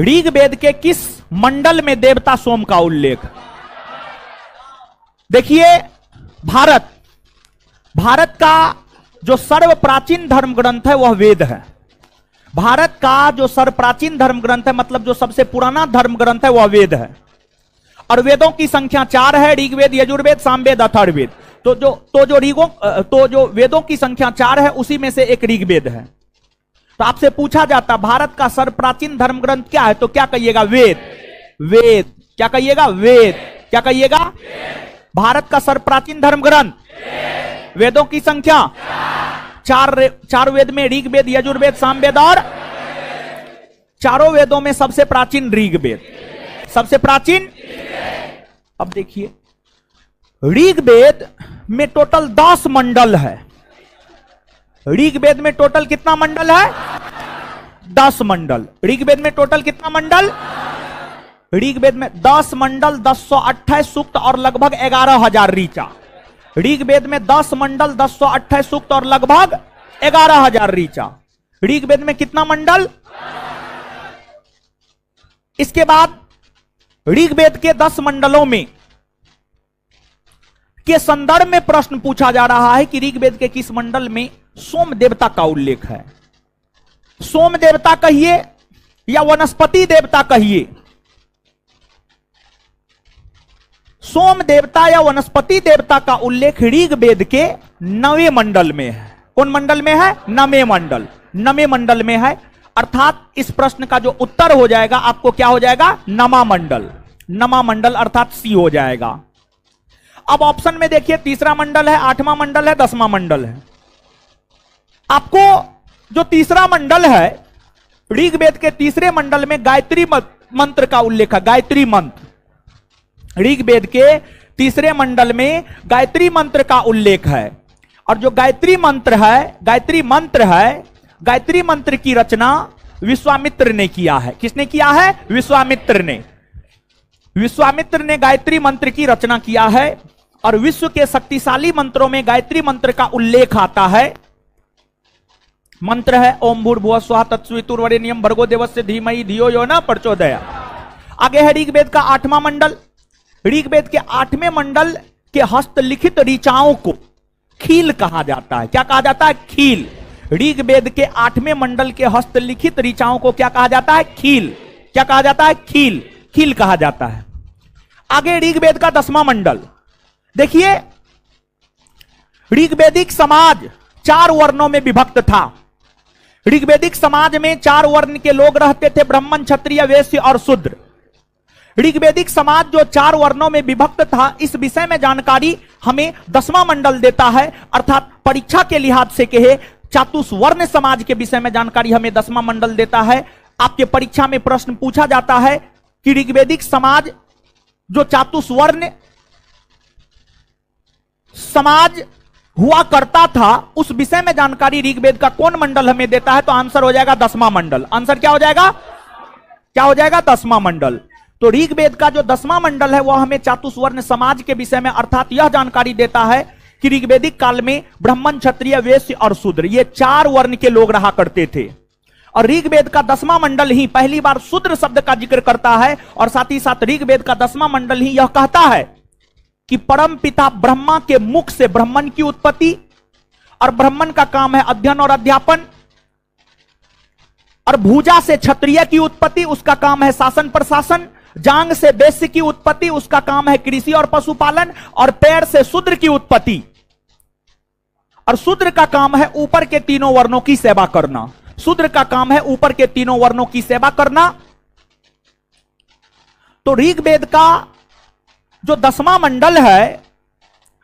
ऋग्वेद के किस मंडल में देवता सोम का उल्लेख? देखिए, भारत का जो सर्व प्राचीन धर्म ग्रंथ है वह वेद है। भारत का जो सर्व प्राचीन धर्म ग्रंथ है, मतलब जो सबसे पुराना धर्म ग्रंथ है, वह वेद है। और वेदों की संख्या 4 है, ऋग्वेद, यजुर्वेद, सामवेद, अथर्ववेद। तो जो वेदों की संख्या 4 है, उसी में से एक ऋग्वेद है। तो आपसे पूछा जाता भारत का सर्व प्राचीन धर्म ग्रंथ क्या है, तो क्या कहिएगा? वेद। वेद। क्या कहिएगा? वेद। क्या कहिएगा? भारत का सर्व प्राचीन धर्म ग्रंथ, वेदों की संख्या 4 वेद में ऋग्वेद, यजुर्वेद, सामवेद और चारों वेदों में सबसे प्राचीन ऋग्वेद, सबसे प्राचीन। अब देखिए, ऋग्वेद में टोटल 10 मंडल है। ऋग्वेद में टोटल कितना मंडल है? 10 मंडल। ऋग्वेद में टोटल कितना मंडल? ऋग्वेद में 10 मंडल, 1028 सूक्त और लगभग 11,000 ऋचा। ऋग्वेद में 10 मंडल, 1028 सूक्त और लगभग 11,000 ऋचा। ऋग्वेद में कितना मंडल? इसके बाद ऋग्वेद के 10 मंडलों में के संदर्भ में प्रश्न पूछा जा रहा है कि ऋग्वेद के किस मंडल में सोम देवता का उल्लेख है। सोम देवता कहिए या वनस्पति देवता कहिए, सोम देवता या वनस्पति देवता का उल्लेख ऋग्वेद के 9वें मंडल में है। कौन मंडल में है? 9वें मंडल। 9वें मंडल में है, अर्थात इस प्रश्न का जो उत्तर हो जाएगा आपको क्या हो जाएगा? नमा मंडल। नमा मंडल अर्थात सी हो जाएगा। अब ऑप्शन में देखिए, तीसरा मंडल है, 8वां मंडल है, 10वां मंडल है। आपको जो तीसरा मंडल है, ऋग्वेद के तीसरे मंडल में गायत्री मंत्र का उल्लेख है। गायत्री मंत्र, ऋग्वेद के तीसरे मंडल में गायत्री मंत्र का उल्लेख है। और जो गायत्री मंत्र है, गायत्री मंत्र की रचना विश्वामित्र ने किया है। किसने किया है? विश्वामित्र ने। विश्वामित्र ने गायत्री मंत्र की रचना किया है। और विश्व के शक्तिशाली मंत्रों में गायत्री मंत्र का उल्लेख आता है। मंत्र है ओम भूर्भुवः स्वः तत्सवितुर्वरेण्यं भर्गो देवस्य धीमहि धियो यो न प्रचोदयात्। आगे है ऋग्वेद का 8वां मंडल। ऋग्वेद के 8वें मंडल के हस्तलिखित ऋचाओं को खील कहा जाता है। क्या कहा जाता है? खील। ऋग्वेद के 8वें मंडल के हस्तलिखित ऋचाओं को क्या कहा जाता है? खील। क्या कहा जाता है? खील। खील कहा जाता है। आगे ऋग्वेद का 10वां मंडल देखिए, ऋग्वेदिक समाज 4 वर्णों में विभक्त था। ऋग्वेदिक समाज में 4 वर्ण के लोग रहते थे, ब्राह्मण, क्षत्रिय, वैश्य और शूद्र। ऋग्वेदिक समाज जो 4 वर्णों में विभक्त था, इस विषय में जानकारी हमें 10वां मंडल देता है। अर्थात परीक्षा के लिहाज से कहे, चातुर्वर्ण समाज के विषय में जानकारी हमें 10वां मंडल देता है। आपके परीक्षा में प्रश्न पूछा जाता है कि ऋग्वेदिक समाज जो चातुर्वर्ण समाज हुआ करता था, उस विषय में जानकारी ऋग्वेद का कौन मंडल हमें देता है? तो आंसर हो जाएगा 10वां मंडल। आंसर क्या हो जाएगा? क्या हो जाएगा? 10वां मंडल। तो ऋग्वेद का जो 10वां मंडल है वह हमें चातुर्वर्ण समाज के विषय में अर्थात यह जानकारी देता है कि ऋग्वेदिक काल में ब्राह्मण, क्षत्रिय, वैश्य और शूद्र ये 4 वर्ण के लोग रहा करते थे। और ऋग्वेद का 10वां मंडल ही पहली बार शूद्र शब्द का जिक्र करता है। और साथ ही साथ ऋग्वेद का 10वां मंडल ही यह कहता है कि परम पिता ब्रह्मा के मुख से ब्राह्मण की उत्पत्ति, और ब्राह्मण का काम है अध्ययन और अध्यापन, और भुजा से क्षत्रिय की उत्पत्ति, उसका काम है शासन प्रशासन, जांग से वैश्य की उत्पत्ति, उसका काम है कृषि और पशुपालन, और पैर से शूद्र की उत्पत्ति, और शूद्र का काम है ऊपर के तीनों वर्णों की सेवा करना। शूद्र का काम है ऊपर के तीनों वर्णों की सेवा करना। तो ऋग्वेद का जो 10वां मंडल है,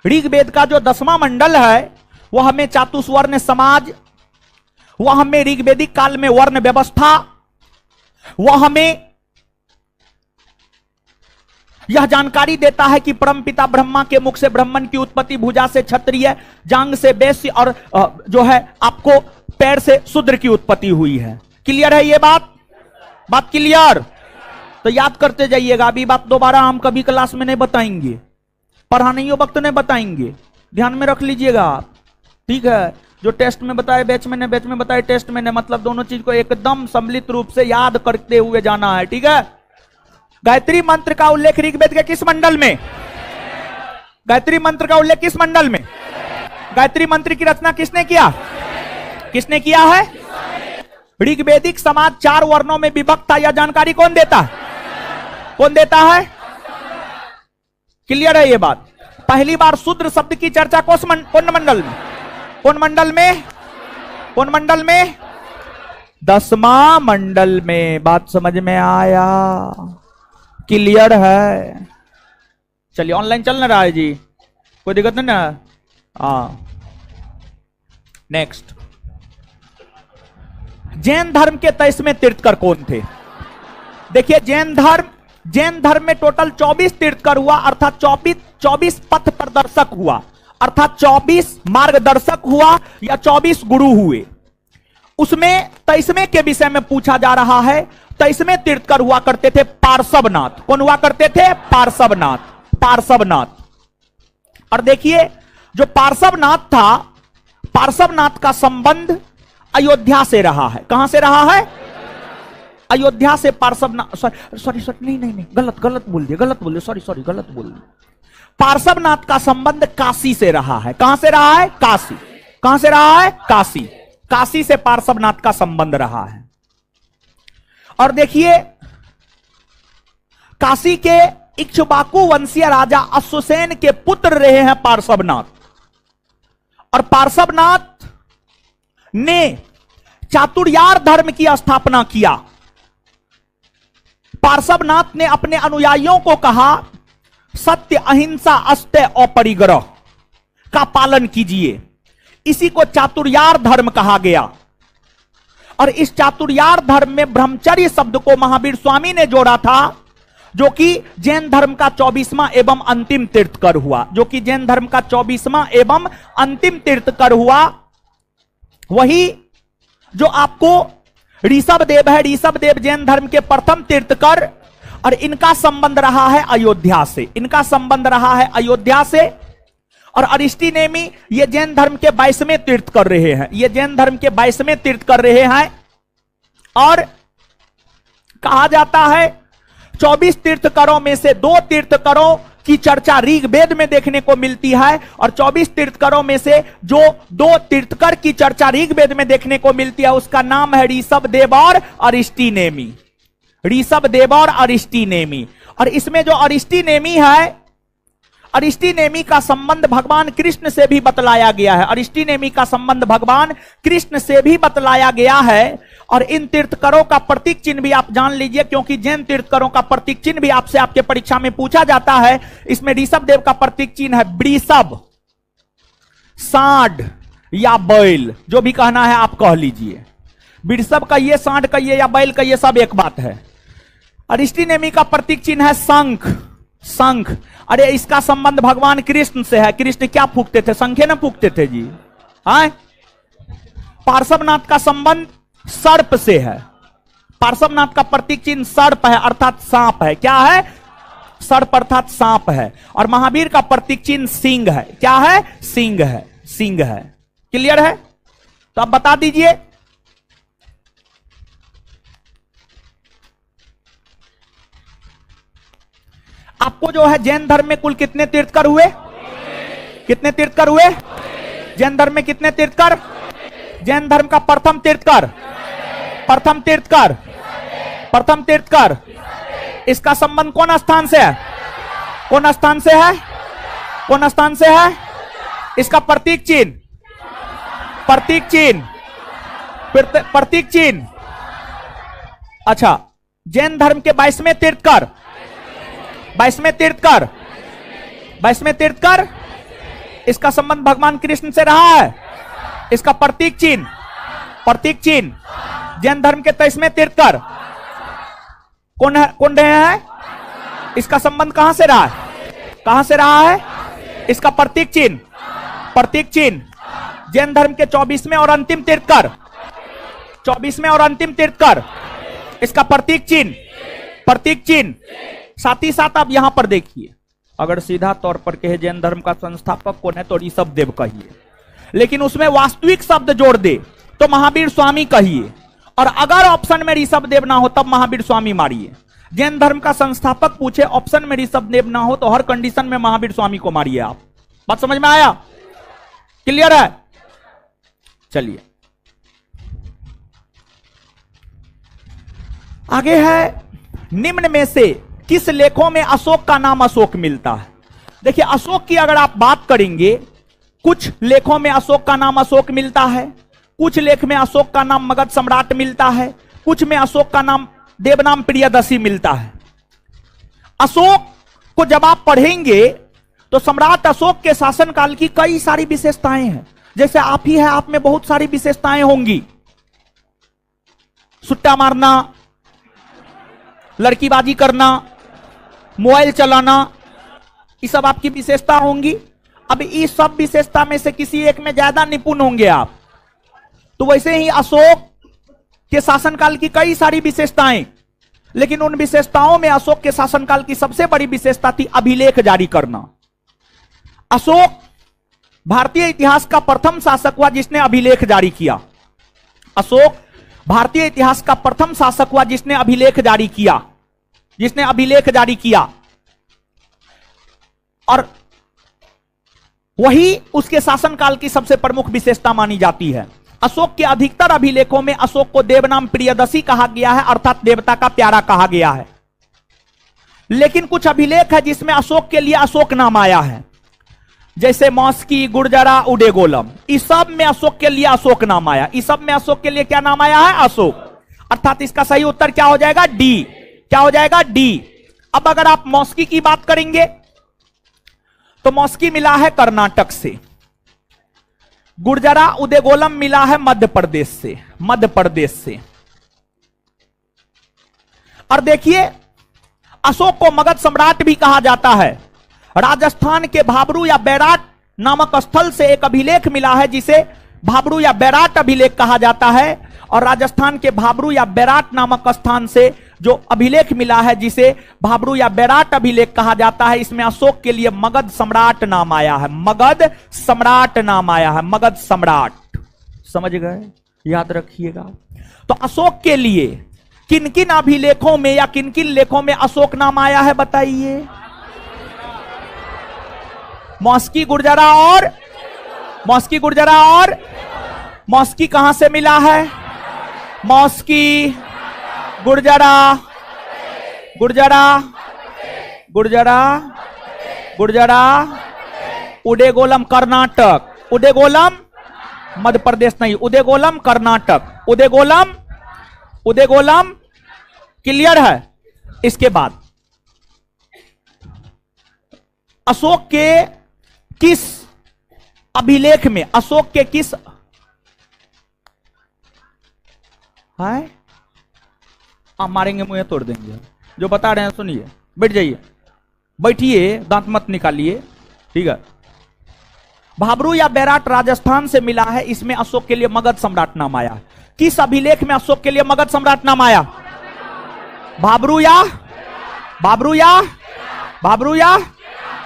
ऋग्वेद का जो 10वां मंडल है वह हमें चातुर्वर्ण समाज, वह हमें ऋग्वेदिक काल में वर्ण व्यवस्था, वह हमें यह जानकारी देता है कि परमपिता ब्रह्मा के मुख से ब्राह्मण की उत्पत्ति, भुजा से क्षत्रिय, जांग से वैश्य और जो है आपको पैर से शूद्र की उत्पत्ति हुई है। क्लियर है ये बात क्लियर? तो याद करते जाइएगा। अभी बात दोबारा हम कभी क्लास में नहीं बताएंगे, पढ़ाने वक्त नहीं बताएंगे, ध्यान में रख लीजिएगा आप, ठीक है? जो टेस्ट में बताए बैच में ने, बैच में बताए टेस्ट में ने, मतलब दोनों चीज को एकदम सम्मिलित रूप से याद करते हुए जाना है, ठीक है। गायत्री मंत्र का उल्लेख ऋग्वेद के किस मंडल में? गायत्री मंत्र का उल्लेख किस मंडल में? गायत्री मंत्र की रचना किसने किया? किसने किया है? ऋग्वेदिक समाज 4 वर्णों में विभक्त था, यह जानकारी कौन देता है? कौन देता है? क्लियर है ये बात? पहली बार शूद्र शब्द की चर्चा कौन मंडल में? कौन मंडल में? कौन मंडल में? 10वां मंडल में। बात समझ में आया? क्लियर है? चलिए, ऑनलाइन चल ना रहा है जी, कोई दिक्कत नहीं ना? हाँ, नेक्स्ट। जैन धर्म के 23वें तीर्थकर कौन थे? देखिए, जैन धर्म में टोटल 24 तीर्थकर हुआ, अर्थात 24 पथ प्रदर्शक हुआ, अर्थात 24 मार्गदर्शक हुआ या 24 गुरु हुए। उसमें 23वें के विषय में पूछा जा रहा है। 23वें तीर्थकर हुआ करते थे पार्श्वनाथ। कौन हुआ करते थे? पार्श्वनाथ। पार्श्वनाथ। और देखिए, जो पार्श्वनाथ था, पार्श्वनाथ का संबंध अयोध्या से रहा है। कहां से रहा है? अयोध्या से पार्श्वनाथ, सॉरी नहीं, गलत बोल दिए, सॉरी गलत बोल दिए। पार्श्वनाथ का संबंध काशी से रहा है। कहां से रहा है? काशी। कहां से रहा है? काशी। काशी से पार्श्वनाथ का संबंध रहा है। और देखिए, काशी के इक्ष्वाकु वंशीय राजा अश्वसेन के पुत्र रहे हैं पार्श्वनाथ। और पार्श्वनाथ ने चातुर्यार धर्म की स्थापना किया। पार्श्वनाथ ने अपने अनुयायियों को कहा, सत्य, अहिंसा, अस्तेय और परिग्रह का पालन कीजिए। इसी को चातुर्यार धर्म कहा गया। और इस चातुर्यार धर्म में ब्रह्मचर्य शब्द को महावीर स्वामी ने जोड़ा था, जो कि जैन धर्म का 24वां एवं अंतिम तीर्थकर हुआ। जो कि जैन धर्म का 24वां एवं अंतिम तीर्थकर हुआ। वही जो आपको ऋषभदेव है, ऋषभदेव जैन धर्म के प्रथम तीर्थकर, और इनका संबंध रहा है अयोध्या से। इनका संबंध रहा है अयोध्या से। और अरिष्टी नेमी ये जैन धर्म के 22वें तीर्थ कर रहे हैं। ये जैन धर्म के 22वें तीर्थ कर रहे हैं। और कहा जाता है 24 तीर्थकरों में से 2 तीर्थकरों की चर्चा ऋग्वेद में देखने को मिलती है। और 24 तीर्थकरों में से जो 2 तीर्थकर की चर्चा ऋग्वेद में देखने को मिलती है, उसका नाम है ऋषभदेव और अरिष्टी नेमी। ऋषभदेव और अरिष्टी नेमी। और इसमें जो अरिष्टी नेमी है, अरिष्टी नेमी का संबंध भगवान कृष्ण से भी बतलाया गया है। अरिष्टी नेमी का संबंध भगवान कृष्ण से भी बतलाया गया है। और इन तीर्थकरों का प्रतीक चिन्ह भी आप जान लीजिए, क्योंकि जैन तीर्थकरों का प्रतीक चिन्ह भी आपसे आपके परीक्षा में पूछा जाता है। इसमें ऋषभदेव का प्रतीक चिन्ह है वृषभ, सांड या बैल, जो भी कहना है आप कह लीजिए। वृषभ कहिए, सांड कहिए या बैल कहिए, सब एक बात है। अरिष्टी नेमी का प्रतीक चिन्ह है शंख। शंख, अरे इसका संबंध भगवान कृष्ण से है। कृष्ण क्या फूकते थे? शंखे ना फूकते थे जी। हाँ, पार्श्वनाथ का संबंध सर्प से है। पार्श्वनाथ का प्रतीक चिन्ह सर्प है, अर्थात सांप है। क्या है? सर्प अर्थात सांप है। और महावीर का प्रतीक चिन्ह सिंह है। क्या है? सिंह है। सिंह है। क्लियर है? तो आप बता दीजिए। आपको जो है जैन धर्म में कुल कितने तीर्थकर हुए? कितने तीर्थकर हुए? जैन धर्म में कितने तीर्थकर? जैन धर्म का प्रथम तीर्थकर, प्रथम तीर्थकर, प्रथम तीर्थकर, इसका संबंध कौन स्थान से है? कौन स्थान से है? कौन स्थान से है? इसका प्रतीक चिन्ह, प्रतीक चिन्ह, प्रतीक चिन्ह। अच्छा, जैन धर्म के 22वें तीर्थकर, 22वें तीर्थकर, 22वें तीर्थकर, इसका संबंध भगवान कृष्ण से रहा है। इसका प्रतीक चिन्ह, प्रतीक चिन्ह। जैन धर्म के 23वें तीर्थकर कौन है? कौन रहे हैं? इसका संबंध कहां से रहा है? कहां से रहा है? इसका प्रतीक चिन्ह, प्रतीक चिन्ह। जैन धर्म के 24वें और अंतिम तीर्थकर, 24वें और अंतिम तीर्थकर, इसका प्रतीक चिन्ह, प्रतीक चिन्ह। साथ ही साथ आप यहां पर देखिए, अगर सीधा तौर पर कहे जैन धर्म का संस्थापक कौन है तो ऋषभदेव कहिए। लेकिन उसमें वास्तविक शब्द जोड़ दे तो महावीर स्वामी कहिए, और अगर ऑप्शन में ऋषभ देव ना हो तब महावीर स्वामी मारिए। जैन धर्म का संस्थापक पूछे ऑप्शन में ऋषभ देव ना हो तो हर कंडीशन में महावीर स्वामी को मारिए आप। बात समझ में आया? क्लियर है? चलिए आगे है, निम्न में से किस लेखों में अशोक का नाम अशोक मिलता है? देखिए अशोक की अगर आप बात करेंगे, कुछ लेखों में अशोक का नाम अशोक मिलता है, कुछ लेख में अशोक का नाम मगध सम्राट मिलता है, कुछ में अशोक का नाम देवनाम प्रियदर्शी मिलता है। अशोक को जब आप पढ़ेंगे तो सम्राट अशोक के शासनकाल की कई सारी विशेषताएं हैं। जैसे आप ही है, आप में बहुत सारी विशेषताएं होंगी, सुट्टा मारना, लड़कीबाजी करना, मोबाइल चलाना, ये सब आपकी विशेषता होंगी। अब इस सब विशेषता में से किसी एक में ज्यादा निपुण होंगे आप। तो वैसे ही अशोक के शासनकाल की कई सारी विशेषताएं, लेकिन उन विशेषताओं में अशोक के शासनकाल की सबसे बड़ी विशेषता थी अभिलेख जारी करना। अशोक भारतीय इतिहास का प्रथम शासक हुआ जिसने अभिलेख जारी किया। अशोक भारतीय इतिहास का प्रथम शासक हुआ जिसने अभिलेख जारी किया, जिसने अभिलेख जारी किया, और वही उसके शासनकाल की सबसे प्रमुख विशेषता मानी जाती है। अशोक के अधिकतर अभिलेखों में अशोक को देवनाम प्रियदर्शी कहा गया है, अर्थात देवता का प्यारा कहा गया है। लेकिन कुछ अभिलेख है जिसमें अशोक के लिए अशोक नाम आया है, जैसे मौस्की, गुर्जरा, उडेगोलम, इस सब में अशोक के लिए अशोक नाम आया। इस सब में अशोक के लिए क्या नाम आया है? अशोक। अर्थात इसका सही उत्तर क्या हो जाएगा? डी। क्या हो जाएगा? डी। अब अगर आप मौस्की की बात करेंगे तो मौस्की मिला है कर्नाटक से, गुर्जरा उदेगोलम मिला है मध्य प्रदेश से, मध्य प्रदेश से। और देखिए अशोक को मगध सम्राट भी कहा जाता है। राजस्थान के भाबरू या बैराट नामक स्थल से एक अभिलेख मिला है जिसे भाबरू या बैराट अभिलेख कहा जाता है, और राजस्थान के भाबरू या बैराट नामक स्थान से जो अभिलेख मिला है जिसे भाबरू या बैराट अभिलेख कहा जाता है, इसमें अशोक के लिए मगध सम्राट नाम आया है। मगध सम्राट नाम आया है, मगध सम्राट। समझ गए? याद रखिएगा। तो अशोक के लिए किन किन अभिलेखों में या किन किन लेखों में अशोक नाम आया है बताइए? मौस्की, गुर्जरा और मौस्की, गुर्जरा और मौस्की कहां से मिला है? मौस्की, गुर्जरा, गुर्जरा, गुर्जरा, गुर्जरा, उडेगोलम कर्नाटक, उदेगोलम मध्य प्रदेश नहीं, उदेगोलम कर्नाटक, उदेगोलम, उदेगोलम। क्लियर है? इसके बाद अशोक के किस अभिलेख में, अशोक के किस है? आप मारेंगे मुंह तोड़ देंगे। जो बता रहे हैं सुनिए, बैठ जाइए, बैठिए, दांत मत निकालिए, ठीक है। भाबरू या बैराट राजस्थान से मिला है, इसमें अशोक के लिए मगध सम्राट नाम आया है। किस अभिलेख में अशोक के लिए मगध सम्राट नाम आया? भाबरू या भाबरू या भाबरू या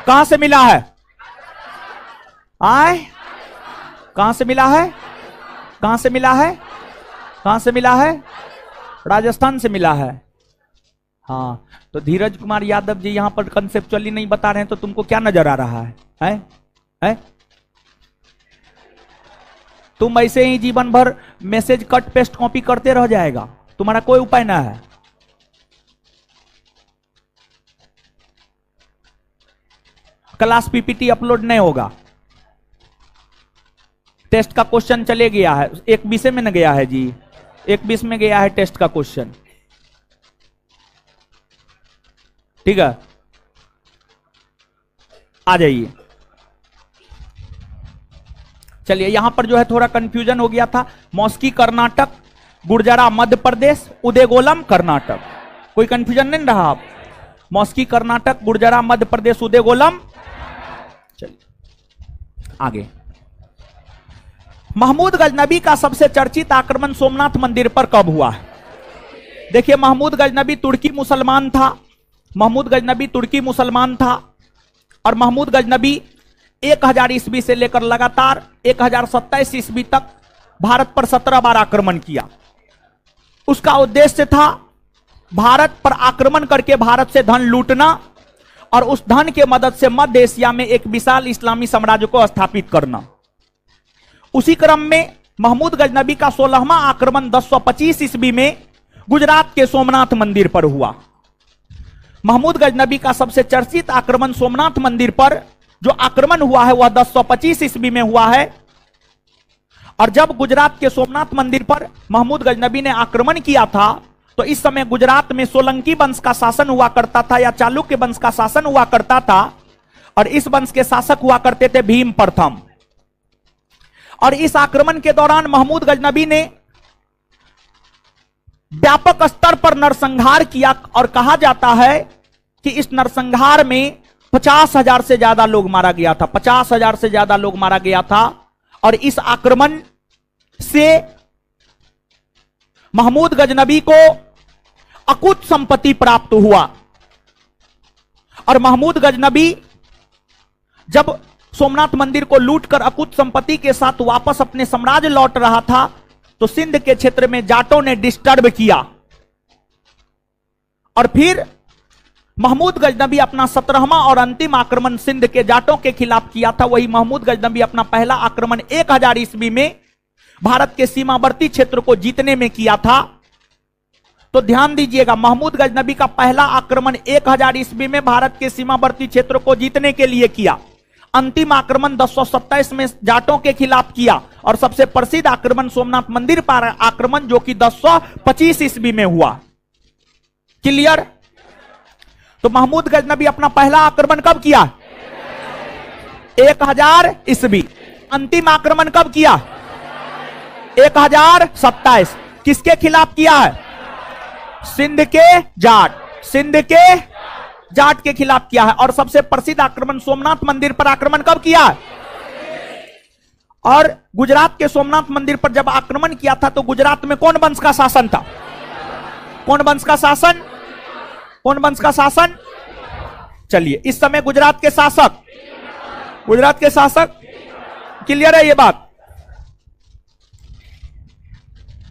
कहां से मिला है? आए कहां से मिला है? कहां से मिला है? कहां से मिला है? राजस्थान से मिला है। हाँ, तो धीरज कुमार यादव जी यहां पर कंसेप्चुअली नहीं बता रहे हैं तो तुमको क्या नजर आ रहा है? है? तुम ऐसे ही जीवन भर मैसेज कट पेस्ट कॉपी करते रह जाएगा, तुम्हारा कोई उपाय ना है। क्लास पीपीटी अपलोड नहीं होगा, टेस्ट का क्वेश्चन चले गया है, एक विषय में न गया है जी, एक 20 में गया है टेस्ट का क्वेश्चन, ठीक है। आ जाइए, चलिए यहां पर जो है थोड़ा कंफ्यूजन हो गया था। मौस्की कर्नाटक, गुर्जरा मध्य प्रदेश, उदेगोलम कर्नाटक, कोई कंफ्यूजन नहीं रहा आप? मौस्की कर्नाटक, गुर्जरा मध्य प्रदेश, उदेगोलम। चलिए आगे। महमूद गजनबी का सबसे चर्चित आक्रमण सोमनाथ मंदिर पर कब हुआ है? देखिए महमूद गजनबी तुर्की मुसलमान था, महमूद गजनबी तुर्की मुसलमान था, और महमूद गजनबी 1000 ईस्वी से लेकर लगातार 1027 ईस्वी तक भारत पर 17 बार आक्रमण किया। उसका उद्देश्य था भारत पर आक्रमण करके भारत से धन लूटना और उस धन के मदद से मध्य एशिया में एक विशाल इस्लामी साम्राज्य को स्थापित करना। उसी क्रम में महमूद गजनबी का 16वां आक्रमण 1025 ईस्वी में गुजरात के सोमनाथ मंदिर पर हुआ। महमूद गजनबी का सबसे चर्चित आक्रमण सोमनाथ मंदिर पर जो आक्रमण हुआ है वह 1025 ईस्वी में हुआ है। और जब गुजरात के सोमनाथ मंदिर पर महमूद गजनबी ने आक्रमण किया था तो इस समय गुजरात में सोलंकी वंश का शासन हुआ करता था या चालुक्य वंश का शासन हुआ करता था और इस वंश के शासक हुआ करते थे भीम प्रथम। और इस आक्रमण के दौरान महमूद गजनबी ने व्यापक स्तर पर नरसंहार किया और कहा जाता है कि इस नरसंहार में 50,000 से ज्यादा लोग मारा गया था। 50,000 से ज्यादा लोग मारा गया था। और इस आक्रमण से महमूद गजनबी को अकुत संपत्ति प्राप्त हुआ। और महमूद गजनबी जब सोमनाथ मंदिर को लूटकर अकुत संपत्ति के साथ वापस अपने साम्राज्य लौट रहा था तो सिंध के क्षेत्र में जाटों ने डिस्टर्ब किया। और फिर महमूद गजनबी अपना 17वां और अंतिम आक्रमण सिंध के जाटों के खिलाफ किया था। वही महमूद गजनबी अपना पहला आक्रमण 1000 ईस्वी में भारत के सीमावर्ती क्षेत्र को जीतने में किया था। तो ध्यान दीजिएगा, महमूद गजनबी का पहला आक्रमण 1000 ईस्वी में भारत के सीमावर्ती क्षेत्र को जीतने के लिए किया। अंतिम आक्रमण 1027 में जाटों के खिलाफ किया और सबसे प्रसिद्ध आक्रमण सोमनाथ मंदिर पर आक्रमण जो कि 1025 ईस्वी में हुआ। क्लियर? तो महमूद गजनबी अपना पहला आक्रमण कब किया? 1000 ईस्वी। अंतिम आक्रमण कब किया? 1027। किसके खिलाफ किया है? सिंध के जाट। सिंध के जाट के खिलाफ किया है। और सबसे प्रसिद्ध आक्रमण सोमनाथ मंदिर पर आक्रमण कब किया है? और गुजरात के सोमनाथ मंदिर पर जब आक्रमण किया था तो गुजरात में कौन वंश का शासन था? कौन वंश का शासन? कौन वंश का शासन? चलिए, इस समय गुजरात के शासक क्लियर है ये बात?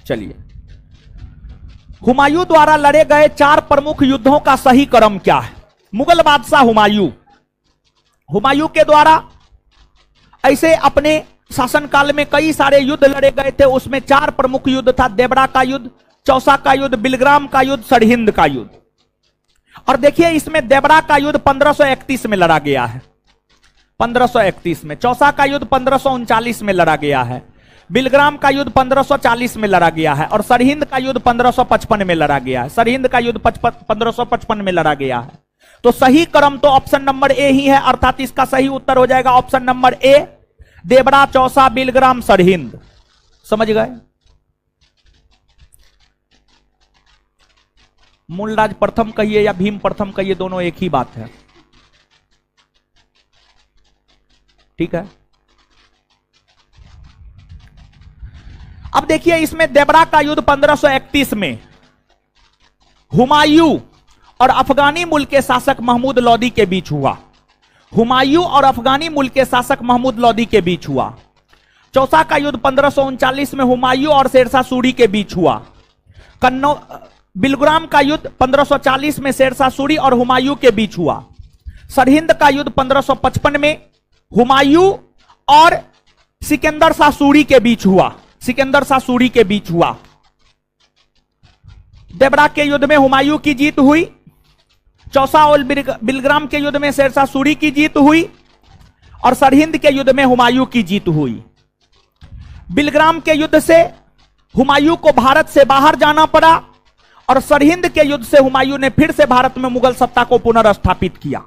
चलिए, हुमायूं द्वारा लड़े गए 4 प्रमुख युद्धों का सही क्रम क्या है? मुगल बादशाह हुमायूं के द्वारा ऐसे अपने शासनकाल में कई सारे युद्ध लड़े गए थे। उसमें 4 प्रमुख युद्ध था। देवड़ा का युद्ध, चौसा का युद्ध, बिलग्राम का युद्ध, सरहिंद का युद्ध। और देखिए, इसमें देवड़ा का युद्ध 1531 में लड़ा गया है। 1531 में। चौसा का युद्ध 1539 में लड़ा गया है। बिलग्राम का युद्ध 1540 में लड़ा गया है। और सरहिंद का युद्ध 1555 में लड़ा गया है। सरहिंद का युद्ध 1555 में लड़ा गया है। तो सही क्रम तो ऑप्शन नंबर ए ही है, अर्थात इसका सही उत्तर हो जाएगा option number A, Deora, Chausa, Bilgram, Sirhind. समझ गए? मूलराज प्रथम कहिए या भीम प्रथम कहिए, दोनों एक ही बात है। ठीक है। अब देखिए, इसमें देवड़ा का युद्ध 1531 में हुमायूं और अफगानी मुल्क के शासक महमूद लोदी के बीच हुआ। हुमायूं और अफगानी मुल्क के शासक महमूद लोदी के बीच हुआ। चौसा का युद्ध 1539 में हुमायूं और शेरशाह सूरी के बीच हुआ। बिलग्राम का युद्ध 1540 में शेरशाह सूरी और हुमायूं के बीच हुआ। सरहिंद का युद्ध 1555 में हुमायूं और सिकंदर शाह सूरी के बीच हुआ। सिकंदर शाह सूरी के बीच हुआ। देवड़ा के युद्ध में हुमायूं की जीत हुई। चौसा और बिलग्राम के युद्ध में शेरशाह सूरी की जीत हुई। और सरहिंद के युद्ध में हुमायूं की जीत हुई। बिलग्राम के युद्ध से हुमायूं को भारत से बाहर जाना पड़ा और सरहिंद के युद्ध से हुमायूं ने फिर से भारत में मुगल सत्ता को पुनर्स्थापित किया।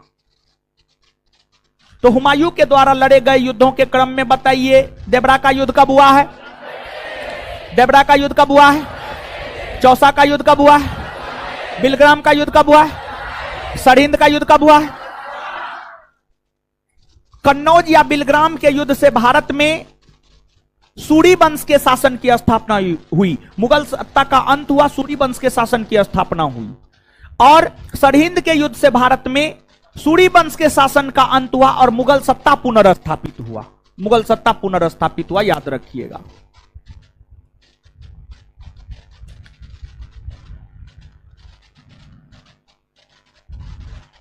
तो हुमायूं के द्वारा लड़े गए युद्धों के क्रम में बताइए, देवड़ा का युद्ध कब हुआ है? देवड़ा का युद्ध कब हुआ है? चौसा का युद्ध कब हुआ है? बिलग्राम का युद्ध कब हुआ है? सरहिंद का युद्ध कब हुआ है? कन्नौज या बिलग्राम के युद्ध से भारत में सूरी वंश के शासन की स्थापना हुई। मुगल सत्ता का अंत हुआ, सूरी वंश के शासन की स्थापना हुई। और सरहिंद के युद्ध से भारत में सूरी वंश के शासन का अंत हुआ और मुगल सत्ता पुनर्स्थापित हुआ। मुगल सत्ता पुनर्स्थापित हुआ, याद रखिएगा।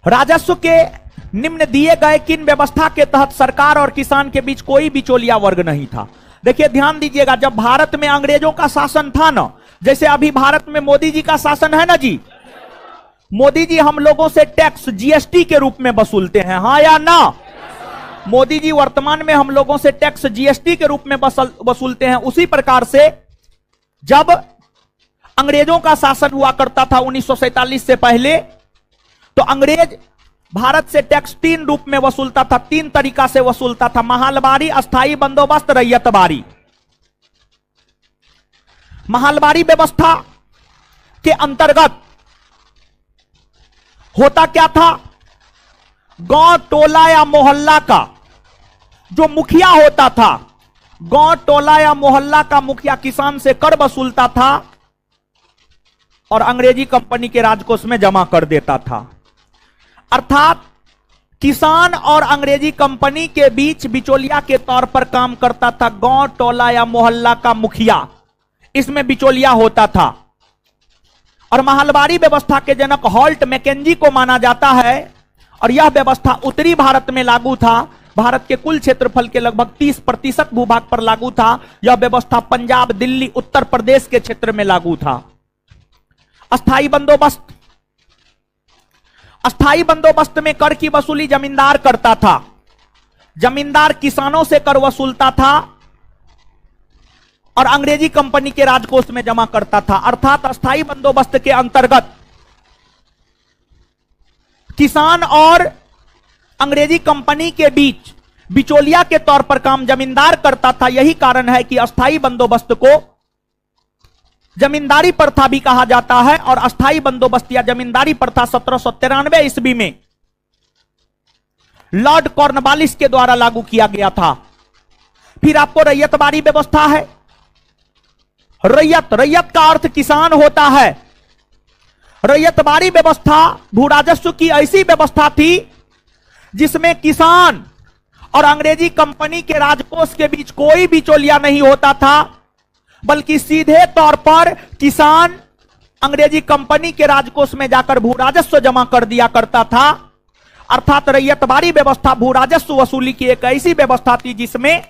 राजस्व के निम्न दिए गए किन व्यवस्था के तहत सरकार और किसान के बीच कोई बिचौलिया वर्ग नहीं था? देखिए ध्यान दीजिएगा, जब भारत में अंग्रेजों का शासन था ना, जैसे अभी भारत में मोदी जी का शासन है ना जी, मोदी जी हम लोगों से टैक्स जीएसटी के रूप में वसूलते हैं, हाँ या ना? मोदी जी वर्तमान में हम लोगों से टैक्स जीएसटी के रूप में वसूलते हैं। उसी प्रकार से जब अंग्रेजों का शासन हुआ करता था 1947 से पहले, तो अंग्रेज भारत से टैक्स 3 रूप में वसूलता था, 3 तरीका से वसूलता था। महलबारी, अस्थाई बंदोबस्त, रैयतबारी। महलबारी व्यवस्था के अंतर्गत होता क्या था? गांव, टोला या मोहल्ला का जो मुखिया होता था, गांव, टोला या मोहल्ला का मुखिया किसान से कर वसूलता था और अंग्रेजी कंपनी के राजकोष में जमा कर देता था। अर्थात किसान और अंग्रेजी कंपनी के बीच बिचौलिया के तौर पर काम करता था गांव, टोला या मोहल्ला का मुखिया, इसमें बिचौलिया होता था। और महलबारी व्यवस्था के जनक हॉल्ट मैकेंजी को माना जाता है और यह व्यवस्था उत्तरी भारत में लागू था। भारत के कुल क्षेत्रफल के लगभग 30% भूभाग पर लागू था। यह व्यवस्था पंजाब, दिल्ली, उत्तर प्रदेश के क्षेत्र में लागू था। अस्थाई बंदोबस्त। अस्थाई बंदोबस्त में कर की वसूली जमींदार करता था। जमींदार किसानों से कर वसूलता था और अंग्रेजी कंपनी के राजकोष में जमा करता था। अर्थात अस्थाई बंदोबस्त के अंतर्गत किसान और अंग्रेजी कंपनी के बीच बिचौलिया के तौर पर काम जमींदार करता था। यही कारण है कि अस्थाई बंदोबस्त को जमींदारी प्रथा भी कहा जाता है। और अस्थाई बंदोबस्त या जमींदारी प्रथा 1793 ईस्वी में लॉर्ड कॉर्नवालिस के द्वारा लागू किया गया था। फिर आपको रैयतबारी व्यवस्था है। रैयत का अर्थ किसान होता है। रैयतबारी व्यवस्था भू राजस्व की ऐसी व्यवस्था थी जिसमें किसान और अंग्रेजी कंपनी के राजकोष के बीच कोई बिचौलिया नहीं होता था, बल्कि सीधे तौर पर किसान अंग्रेजी कंपनी के राजकोष में जाकर भू राजस्व जमा कर दिया करता था। अर्थात रैयतबारी व्यवस्था भू राजस्व वसूली की एक ऐसी व्यवस्था थी जिसमें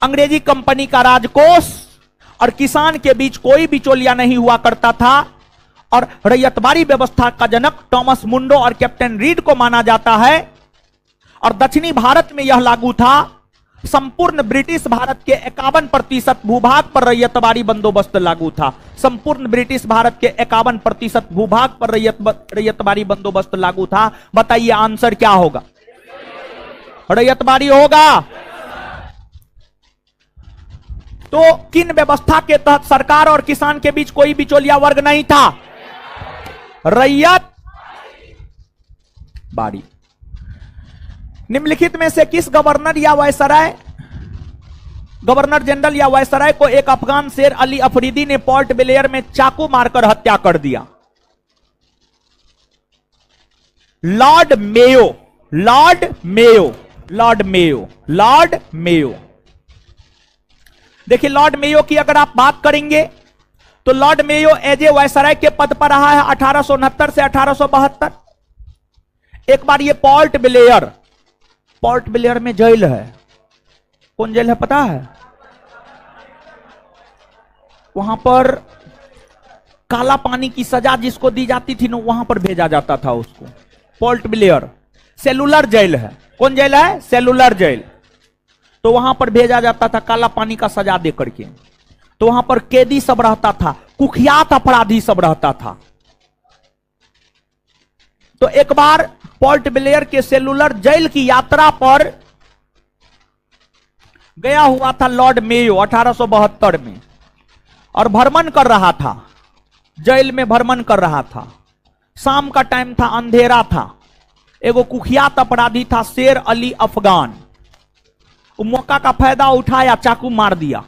अंग्रेजी कंपनी का राजकोष और किसान के बीच कोई बिचौलिया नहीं हुआ करता था। और रैयतबारी व्यवस्था का जनक टॉमस मुंडो और कैप्टन रीड को माना जाता है। और दक्षिणी भारत में यह लागू था। संपूर्ण ब्रिटिश भारत के 51% भूभाग पर रैयतबारी बंदोबस्त लागू था। संपूर्ण ब्रिटिश भारत के 51% भूभाग पर रैयतबारी बंदोबस्त लागू था। बताइए आंसर क्या होगा? रैयतबारी होगा। तो किन व्यवस्था के तहत सरकार और किसान के बीच कोई बिचौलिया वर्ग नहीं था? रैयत बारी। निम्नलिखित में से किस गवर्नर या वायसराय, गवर्नर जनरल या वायसराय को एक अफगान शेर अली अफरीदी ने पोर्ट ब्लेयर में चाकू मारकर हत्या कर दिया? Lord Mayo. Lord Mayo. Lord Mayo. Lord Mayo. देखिए लॉर्ड मेयो की अगर आप बात करेंगे तो Lord Mayo as a viceroy के पद पर रहा है 1869 से 1872। एक बार ये पोर्ट ब्लेयर में जेल है। कौन जेल है पता है? वहां पर काला पानी की सजा जिसको दी जाती थी ना, वहां पर भेजा जाता था उसको। पोर्ट ब्लेयर सेलुलर जेल है। कौन जेल है? Cellular jail. तो वहां पर भेजा जाता था काला पानी का सजा दे करके। तो वहां पर कैदी सब रहता था, कुख्यात अपराधी सब रहता था। तो एक बार पोर्ट ब्लेयर के सेलुलर जेल की यात्रा पर गया हुआ था लॉर्ड मेयो 1872 में, और भ्रमण कर रहा था, जेल में भ्रमण कर रहा था। शाम का टाइम था, अंधेरा था। एगो कुख्यात अपराधी था शेर अली अफगान। वो मौका का फायदा उठाया, चाकू मार दिया,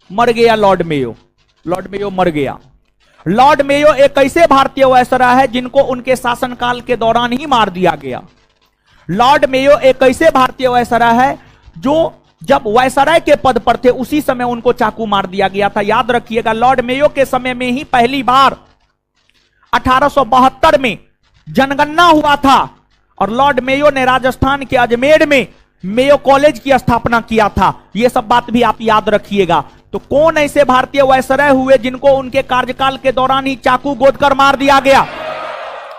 मर गया लॉर्ड मेयो। लॉर्ड मेयो मर गया। लॉर्ड मेयो एक ऐसे भारतीय वायसराय है जिनको उनके शासनकाल के दौरान ही मार दिया गया। लॉर्ड मेयो एक ऐसे भारतीय वायसराय है जो जब वायसराय के पद पर थे उसी समय उनको चाकू मार दिया गया था। याद रखिएगा, लॉर्ड मेयो के समय में ही पहली बार 1872 में जनगणना हुआ था और लॉर्ड मेयो ने राजस्थान के अजमेर में मेयो कॉलेज की स्थापना किया था। यह सब बात भी आप याद रखिएगा। तो कौन ऐसे भारतीय वायसराय हुए जिनको उनके कार्यकाल के दौरान ही चाकू गोदकर मार दिया गया?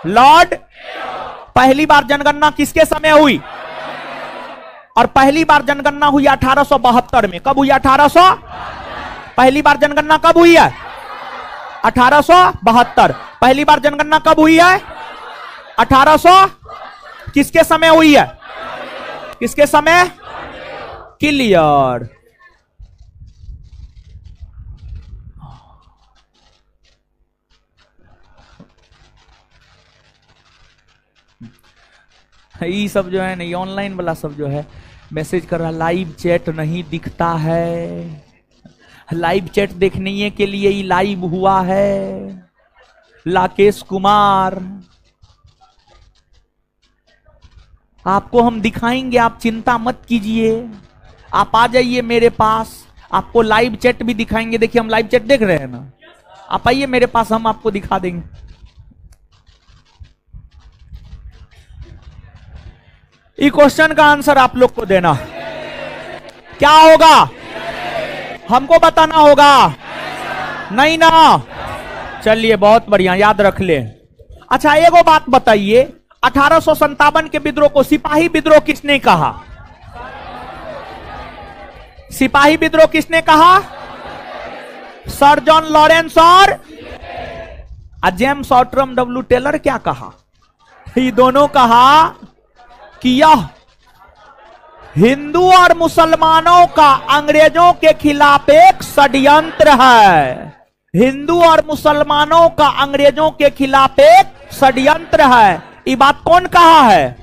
लॉर्ड। पहली बार जनगणना किसके समय हुई? और पहली बार जनगणना हुई 1872 में। कब हुई? 1800। पहली बार जनगणना कब हुई है? 1872। पहली बार जनगणना कब हुई है? 1800। किसके समय हुई है? किसके समय? क्लियर। ये सब जो है ना, ऑनलाइन वाला सब जो है मैसेज कर रहा, लाइव चैट नहीं दिखता है। लाइव चैट देखने के लिए ही लाइव हुआ है। राकेश कुमार, आपको हम दिखाएंगे, आप चिंता मत कीजिए। आप आ जाइए मेरे पास, आपको लाइव चैट भी दिखाएंगे। देखिए हम लाइव चैट देख रहे हैं ना, आप आइए मेरे पास, हम आपको दिखा देंगे। इस क्वेश्चन का आंसर आप लोग को देना। क्या होगा? हमको बताना होगा, नहीं ना? चलिए बहुत बढ़िया, याद रख ले। अच्छा एगो बात बताइए, 1857 के विद्रोह को सिपाही विद्रोह किसने कहा? सिपाही विद्रोह किसने कहा? सर जॉन लॉरेंस और जेम्स ऑटरम डब्ल्यू टेलर। क्या कहा? ये दोनों कहा कि यह हिंदू और मुसलमानों का अंग्रेजों के खिलाफ एक षड्यंत्र है। हिंदू और मुसलमानों का अंग्रेजों के खिलाफ एक षड्यंत्र है। ये बात कौन कहा है?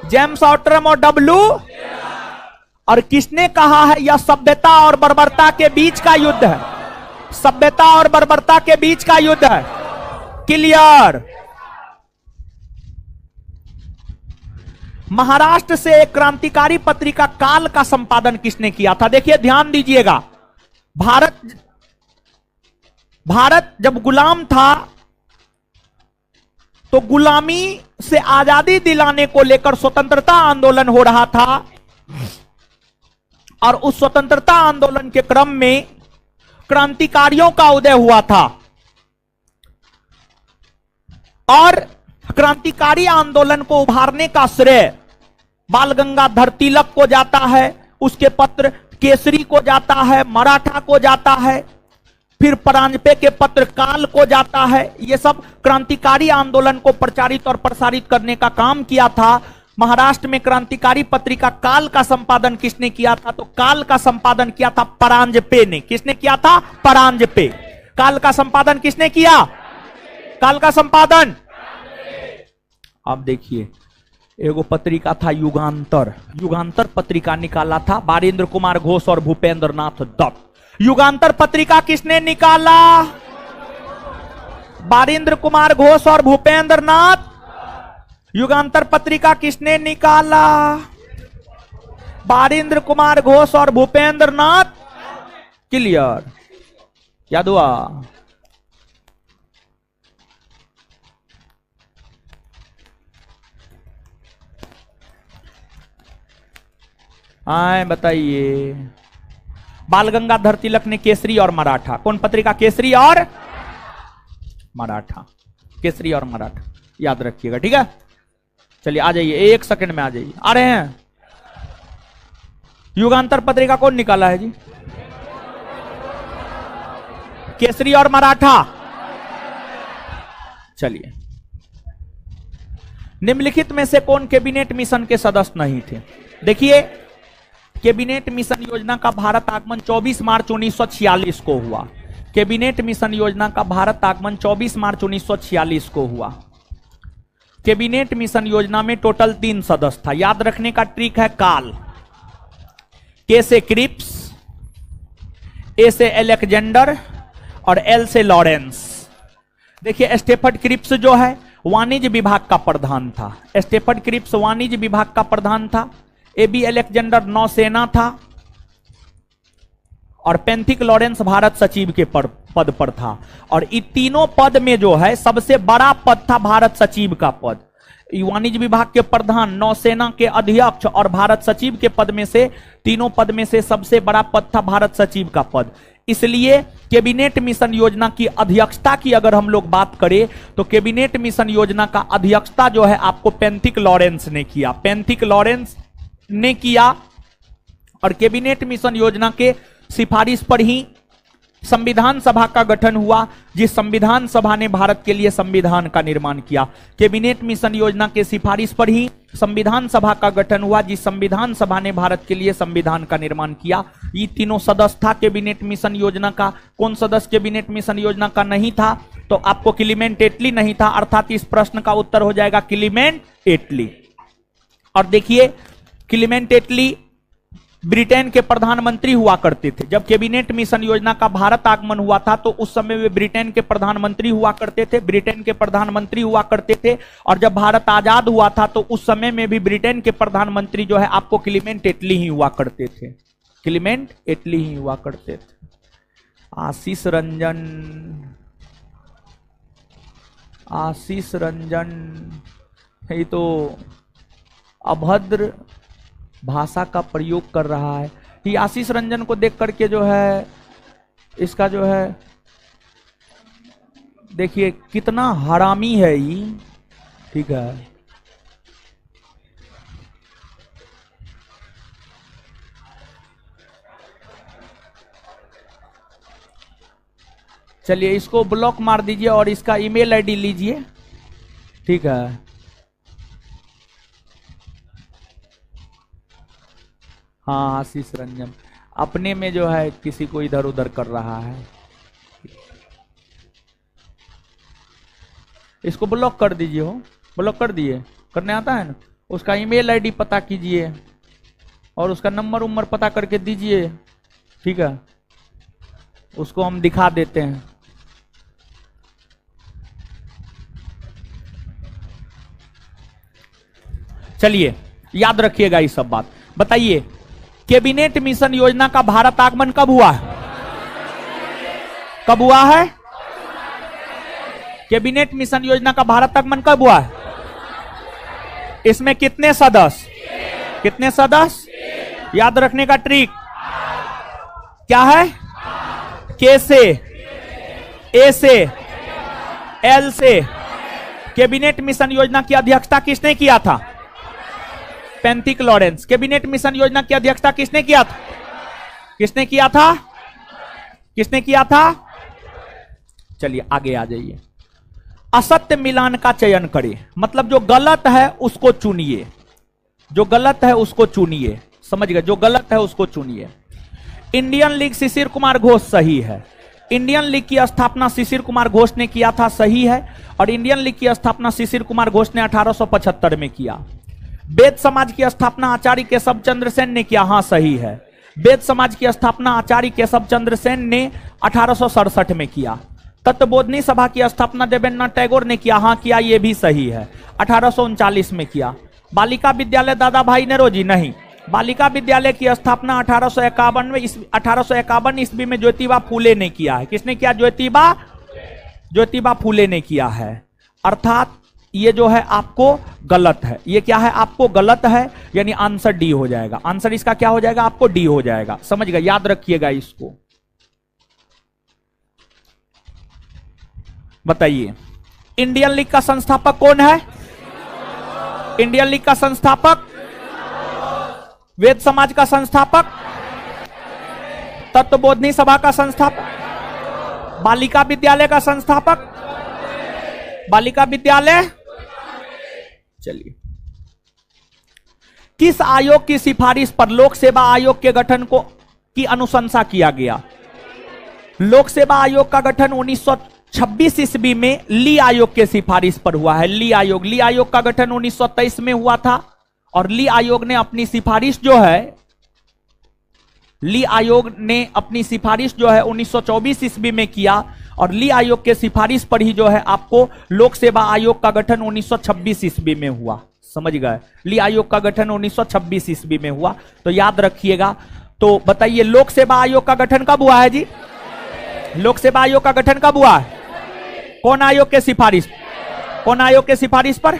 जेम्स ऑटरम और डब्ल्यू। और किसने कहा है? यह सभ्यता और बर्बरता के बीच का युद्ध है। सभ्यता और बर्बरता के बीच का युद्ध है। क्लियर। महाराष्ट्र से एक क्रांतिकारी पत्रिका काल का संपादन किसने किया था? देखिए ध्यान दीजिएगा, भारत जब गुलाम था तो गुलामी से आजादी दिलाने को लेकर स्वतंत्रता आंदोलन हो रहा था और उस स्वतंत्रता आंदोलन के क्रम में क्रांतिकारियों का उदय हुआ था और क्रांतिकारी आंदोलन को उभारने का श्रेय बाल गंगाधर तिलक को जाता है, उसके पत्र केसरी को जाता है, मराठा को जाता है, फिर परांजपे के पत्र काल को जाता है। यह सब क्रांतिकारी आंदोलन को प्रचारित और प्रसारित करने का काम किया था। महाराष्ट्र में क्रांतिकारी पत्रिका काल का संपादन किसने किया था? तो काल का संपादन किया था परांजपे ने। किसने किया था? परांजपे। काल का संपादन किसने किया? काल का संपादन। अब देखिए, एगो पत्रिका था युगांतर। युगांतर पत्रिका निकाला था बारेंद्र कुमार घोष और भूपेंद्र नाथ दत्त। युगांतर पत्रिका किसने निकाला? बारेंद्र कुमार घोष और भूपेंद्र नाथ। युगांतर पत्रिका किसने निकाला? बारेंद्र कुमार घोष और भूपेंद्र नाथ। क्लियर। याद हुआ? आए बताइए। बाल गंगाधर तिलक ने केसरी और मराठा। कौन पत्रिका? केसरी और मराठा। केसरी और मराठा याद रखिएगा, ठीक है? चलिए आ जाइए, एक सेकंड में आ जाइए। आ रहे हैं। युगांतर पत्रिका कौन निकाला है जी? केसरी और मराठा। चलिए, निम्नलिखित में से कौन कैबिनेट मिशन के सदस्य नहीं थे? देखिए, कैबिनेट मिशन योजना का भारत आगमन 24 मार्च 1946 को हुआ। कैबिनेट मिशन योजना का भारत आगमन 24 मार्च 1946 को हुआ। कैबिनेट मिशन योजना में टोटल 3 सदस्य था। याद रखने का ट्रिक है काल। के से क्रिप्स, ए से अलेक्जेंडर और एल से लॉरेंस। देखिए स्टेफर्ड क्रिप्स जो है वाणिज्य विभाग का प्रधान था, स्टेफर्ड क्रिप्स वाणिज्य विभाग का प्रधान था। एबी अलेक्जेंडर नौसेना था और पेंथिक लॉरेंस भारत सचिव के पद पर था। और इन तीनों पद में जो है सबसे बड़ा पद था भारत सचिव का पद। वाणिज्य विभाग के प्रधान, नौसेना के अध्यक्ष और भारत सचिव के पद में से, तीनों पद में से सबसे बड़ा पद था भारत सचिव का पद। इसलिए कैबिनेट मिशन योजना की अध्यक्षता की अगर हम लोग बात करें तो कैबिनेट मिशन योजना का अध्यक्षता जो है आपको पेंथिक लॉरेंस ने किया, पेंथिक लॉरेंस ने किया। और कैबिनेट मिशन योजना के सिफारिश पर ही संविधान सभा का गठन हुआ, जिस संविधान सभा ने भारत के लिए संविधान का निर्माण किया। कैबिनेट मिशन योजना के सिफारिश पर ही संविधान सभा का गठन हुआ, जिस संविधान सभा ने भारत के लिए संविधान का निर्माण किया। ये तीनों सदस्य था कैबिनेट मिशन योजना का। कौन सदस्य कैबिनेट मिशन योजना का नहीं था? तो आपको क्लीमेंट एटली नहीं था, अर्थात इस प्रश्न का उत्तर हो जाएगा क्लीमेंट एटली। और देखिए क्लीमेंट एटली ब्रिटेन के प्रधानमंत्री हुआ करते थे। जब कैबिनेट मिशन योजना का भारत आगमन हुआ था तो उस समय वे ब्रिटेन के प्रधानमंत्री हुआ करते थे, ब्रिटेन के प्रधानमंत्री हुआ करते थे। और जब भारत आजाद हुआ था तो उस समय में भी ब्रिटेन के प्रधानमंत्री जो है आपको क्लीमेंट एटली ही हुआ करते थे, क्लीमेंट एटली ही हुआ करते थे। आशीष रंजन ये तो अभद्र भाषा का प्रयोग कर रहा है। ये आशीष रंजन को देख करके जो है इसका जो है देखिए कितना हरामी है ये, ठीक है। चलिए इसको ब्लॉक मार दीजिए और इसका ईमेल आईडी लीजिए, ठीक है। हाँ आशीष रंजन अपने में जो है किसी को इधर उधर कर रहा है, इसको ब्लॉक कर दीजिए। हो ब्लॉक कर दिए, करने आता है ना। उसका ईमेल आईडी पता कीजिए और उसका नंबर उम्र पता करके दीजिए, ठीक है। उसको हम दिखा देते हैं। चलिए याद रखिएगा ये सब बात। बताइए कैबिनेट मिशन योजना का भारत आगमन कब हुआ है? कब हुआ है? कैबिनेट मिशन योजना का भारत आगमन कब हुआ है? इसमें कितने सदस्य? कितने सदस्य? याद रखने का ट्रिक क्या है? के से, ए से, एल से। कैबिनेट मिशन योजना की अध्यक्षता किसने किया था? पेंथिक लॉरेंस। कैबिनेट मिशन योजना की अध्यक्षता किसने किया था? किसने किया था? किसने किया था? चलिए आगे आ जाइए। असत्य मिलान का चयन करें, मतलब जो गलत है उसको चुनिए, जो गलत है उसको चुनिए, समझ गए? जो गलत है उसको चुनिए। इंडियन लीग शिशिर कुमार घोष सही है। इंडियन लीग की स्थापना शिशिर कुमार घोष ने किया था, सही है। और इंडियन लीग की स्थापना शिशिर कुमार घोष ने 1875 में किया। वेद समाज की स्थापना आचार्य केशव चंद्र सेन ने किया, हां सही है। वेद समाज की स्थापना आचार्य केशव चंद्र सेन ने 1867 में किया। तत्वबोधनी सभा की स्थापना देवेंद्रनाथ टैगोर ने किया, हां किया, यह भी सही है, 1839 में किया। बालिका विद्यालय दादा भाई नेरोजी, नहीं। बालिका विद्यालय की स्थापना 1851 ईस्वी में ज्योतिबा फूले ने किया है। किसने किया? ज्योतिबा फूले ने किया है। अर्थात ये जो है आपको गलत है। ये क्या है? आपको गलत है, यानी आंसर डी हो जाएगा। आंसर इसका क्या हो जाएगा? आपको डी हो जाएगा, समझ गए? याद रखिएगा इसको। बताइए इंडियन लीग का संस्थापक कौन है? इंडियन लीग का संस्थापक, वेद समाज का संस्थापक, तत्वबोधनी सभा का संस्थापक, बालिका विद्यालय का संस्थापक, बालिका विद्यालय। चलिए किस आयोग की सिफारिश पर लोक सेवा आयोग के गठन की अनुशंसा किया गया? लोक सेवा आयोग का गठन 1926 ईस्वी में ली आयोग के सिफारिश पर हुआ है। ली आयोग का गठन 1923 में हुआ था और ली आयोग ने अपनी सिफारिश जो है ली आयोग ने अपनी सिफारिश जो है 1924 ईस्वी में किया, और ली आयोग के सिफारिश पर ही जो है आपको लोक सेवा आयोग का गठन 1926 ईस्वी में हुआ। समझ गए, ली आयोग का गठन 1926 ईस्वी में हुआ, तो याद रखिएगा। तो बताइए लोक सेवा आयोग का गठन कब हुआ है जी? लोक सेवा आयोग का गठन कब हुआ है? कौन आयोग के सिफारिश? कौन आयोग के सिफारिश पर?